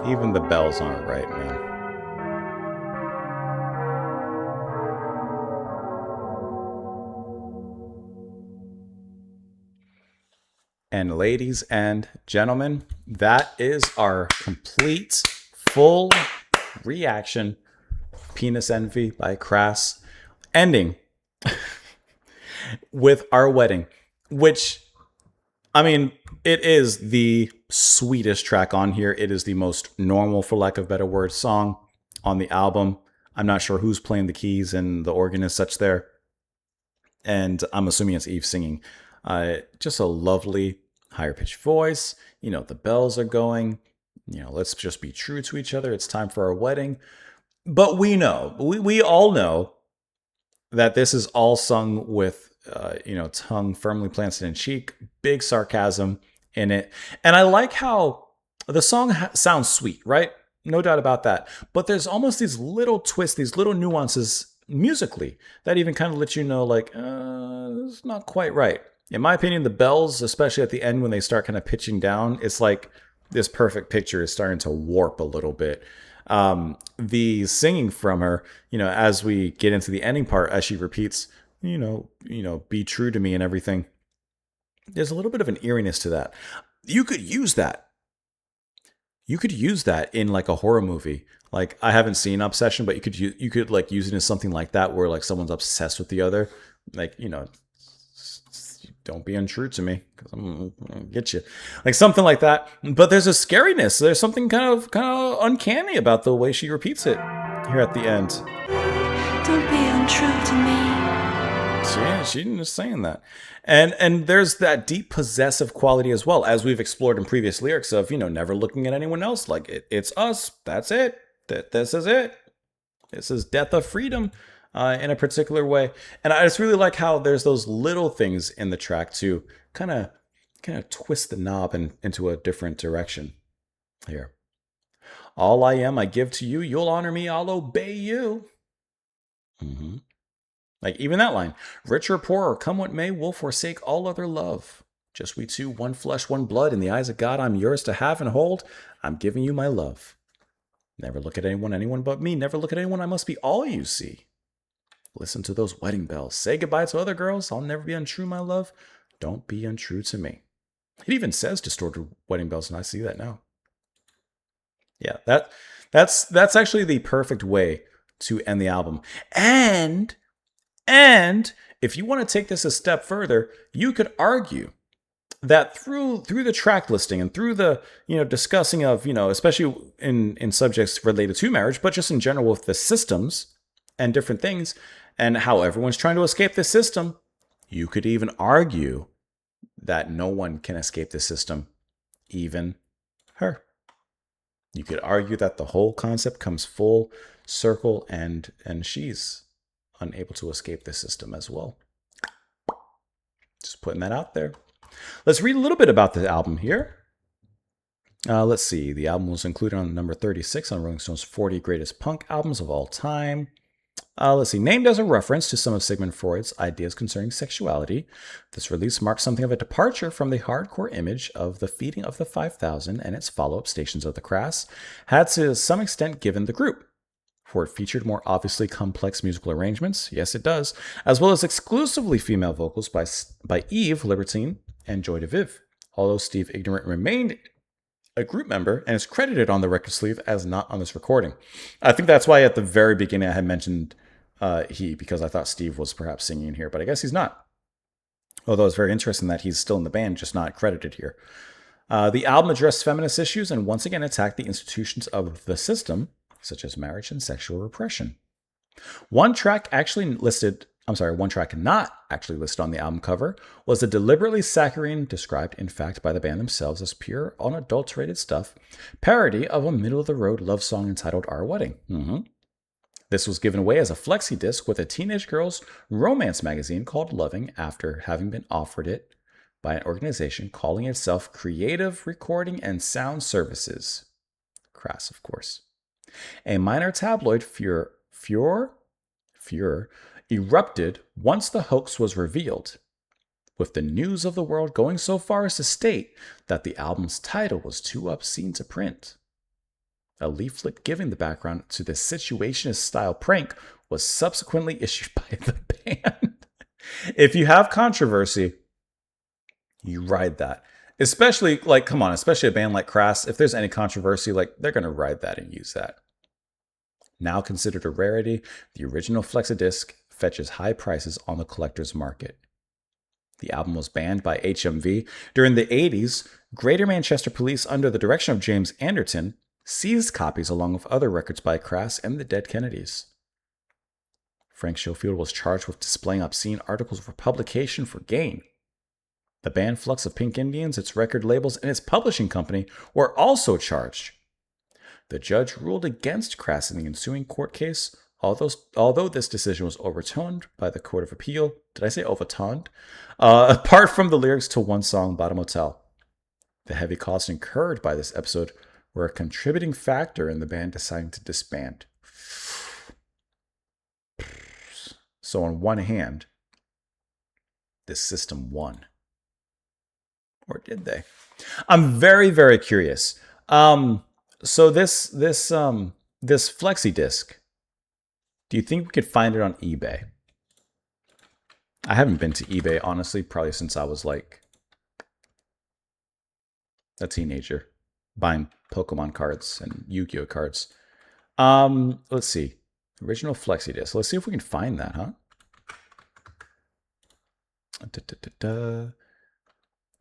Even the bells aren't right, man. And ladies and gentlemen, that is our complete, full reaction. Penis Envy by Crass, ending with Our Wedding, which, I mean, it is the sweetest track on here. It is the most normal, for lack of a better word, song on the album. I'm not sure who's playing the keys and the organ and such there. And I'm assuming it's Eve singing. Just a lovely higher pitched voice. You know, the bells are going. You know, let's just be true to each other. It's time for our wedding. But we know, we all know that this is all sung with, tongue firmly planted in cheek, big sarcasm in it. And I like how the song sounds sweet, right? No doubt about that. But there's almost these little twists, these little nuances musically that even kind of let you know, like, it's not quite right. In my opinion, the bells, especially at the end when they start kind of pitching down, it's like this perfect picture is starting to warp a little bit. The singing from her, as we get into the ending part, as she repeats, be true to me and everything, there's a little bit of an eeriness to that. You could use that. You could use that in like a horror movie. Like, I haven't seen Obsession, but you could like use it in something like that where like someone's obsessed with the other. Like, don't be untrue to me because I'm gonna get you, like something like that. But there's a scariness. There's something kind of uncanny about the way she repeats it here at the end. Don't be untrue to me. She just saying that, and there's that deep possessive quality as well, as we've explored in previous lyrics of never looking at anyone else. Like it's us. That's it. This is it. This is death of freedom. In a particular way. And I just really like how there's those little things in the track to kind of twist the knob into a different direction here. All I am, I give to you. You'll honor me. I'll obey you. Mm-hmm. Like even that line, rich or poor, or come what may, we'll forsake all other love. Just we two, one flesh, one blood. In the eyes of God, I'm yours to have and hold. I'm giving you my love. Never look at anyone but me. Never look at anyone, I must be all you see. Listen to those wedding bells. Say goodbye to other girls. I'll never be untrue, my love. Don't be untrue to me. It even says distorted wedding bells, and I see that now. Yeah, that's actually the perfect way to end the album. And if you want to take this a step further, you could argue that through the track listing and through the discussing of especially in subjects related to marriage, but just in general with the systems and different things and how everyone's trying to escape the system, you could even argue that no one can escape the system, even her. You could argue that the whole concept comes full circle and she's unable to escape the system as well. Just putting that out there. Let's read a little bit about the album here. Let's see. The album was included on number 36 on Rolling Stone's 40 Greatest Punk Albums of All Time. Let's see. Named as a reference to some of Sigmund Freud's ideas concerning sexuality, this release marks something of a departure from the hardcore image of the Feeding of the 5,000 and its follow-up Stations of the Crass had to some extent given the group. For it featured more obviously complex musical arrangements, yes it does, as well as exclusively female vocals by Eve Libertine and Joy DeViv, although Steve Ignorant remained a group member and is credited on the record sleeve as not on this recording. I think that's why at the very beginning I had mentioned he, because I thought Steve was perhaps singing here, but I guess he's not. Although it's very interesting that he's still in the band, just not credited here. The album addressed feminist issues and once again attacked the institutions of the system, such as marriage and sexual repression. One track not actually listed on the album cover was a deliberately saccharine, described in fact by the band themselves as pure, unadulterated stuff, parody of a middle-of-the-road love song entitled Our Wedding. This was given away as a flexi disc with a teenage girl's romance magazine called Loving after having been offered it by an organization calling itself Creative Recording and Sound Services. Crass, of course. A minor tabloid furor erupted once the hoax was revealed, with the news of the world going so far as to state that the album's title was too obscene to print. A leaflet giving the background to the Situationist-style prank was subsequently issued by the band. If you have controversy, you ride that. Especially, especially a band like Crass, if there's any controversy, they're going to ride that and use that. Now considered a rarity, the original Flexidisc fetches high prices on the collector's market. The album was banned by HMV. During the 80s, Greater Manchester Police, under the direction of James Anderton, seized copies along with other records by Crass and the Dead Kennedys. Frank Schofield was charged with displaying obscene articles for publication for gain. The band Flux of Pink Indians, its record labels, and its publishing company were also charged. The judge ruled against Crass in the ensuing court case, although this decision was overturned by the Court of Appeal. Did I say overturned? Apart from the lyrics to one song, Bottom Hotel. The heavy costs incurred by this episode were a contributing factor in the band deciding to disband. So on one hand, this system won. Or did they? I'm very, very curious. So this flexi disc, do you think we could find it on eBay? I haven't been to eBay, honestly, probably since I was like a teenager, buying Pokemon cards and Yu-Gi-Oh cards. Let's see. Original flexi disc. Let's see if we can find that, huh?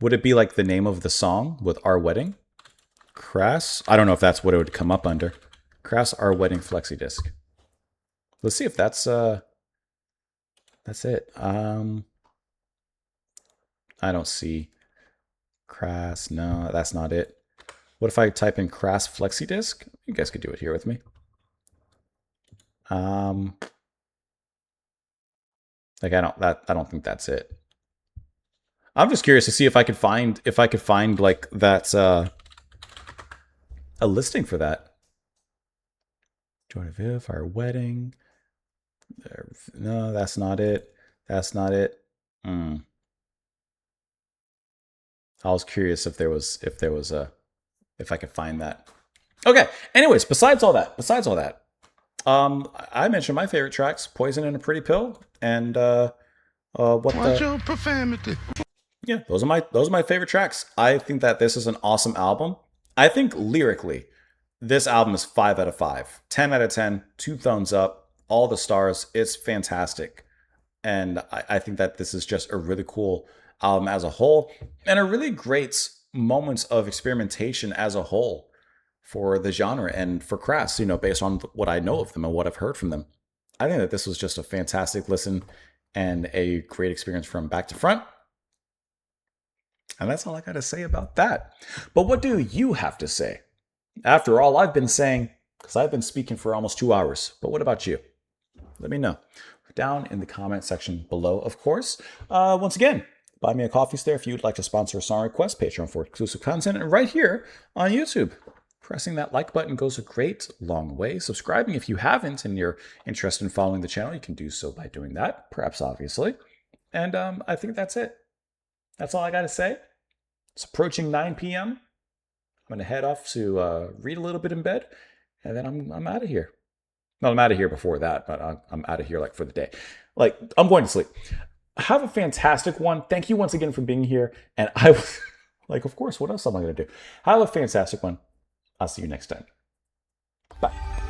Would it be like the name of the song with Our Wedding? Crass? I don't know if that's what it would come up under. Crass Our Wedding flexi disc. Let's see if that's it. I don't see Crass. No, that's not it. What if I type in Crass flexi disc? You guys could do it here with me. I don't think that's it. I'm just curious to see if I could find like that a listing for that. Joy Viv, Our Wedding. No, that's not it. That's not it. I was curious if I could find that. Okay. Anyways, besides all that, I mentioned my favorite tracks: "Poison and a Pretty Pill" and what Watch the your profanity. yeah, those are my favorite tracks. I think that this is an awesome album. I think lyrically, this album is 5 out of 5, 10 out of 10, 2 thumbs up, all the stars. It's fantastic, and I think that this is just a really cool album as a whole, and a really great moments of experimentation as a whole for the genre and for Crass. Based on what I know of them and what I've heard from them, I think that this was just a fantastic listen and a great experience from back to front. And that's all I got to say about that. But what do you have to say? After all I've been saying, because I've been speaking for almost 2 hours. But what about you? Let me know down in the comment section below, of course. Once again, buy me a coffee's there if you'd like to sponsor a song request, Patreon for exclusive content, and right here on YouTube. Pressing that like button goes a great long way. Subscribing if you haven't and you're interested in following the channel, you can do so by doing that, perhaps obviously. And I think that's it. That's all I got to say. It's approaching 9 p.m. I'm going to head off to read a little bit in bed, and then I'm out of here. Well, I'm out of here before that, but I'm out of here for the day. I'm going to sleep. Have a fantastic one. Thank you once again for being here. And of course, what else am I going to do? Have a fantastic one. I'll see you next time. Bye.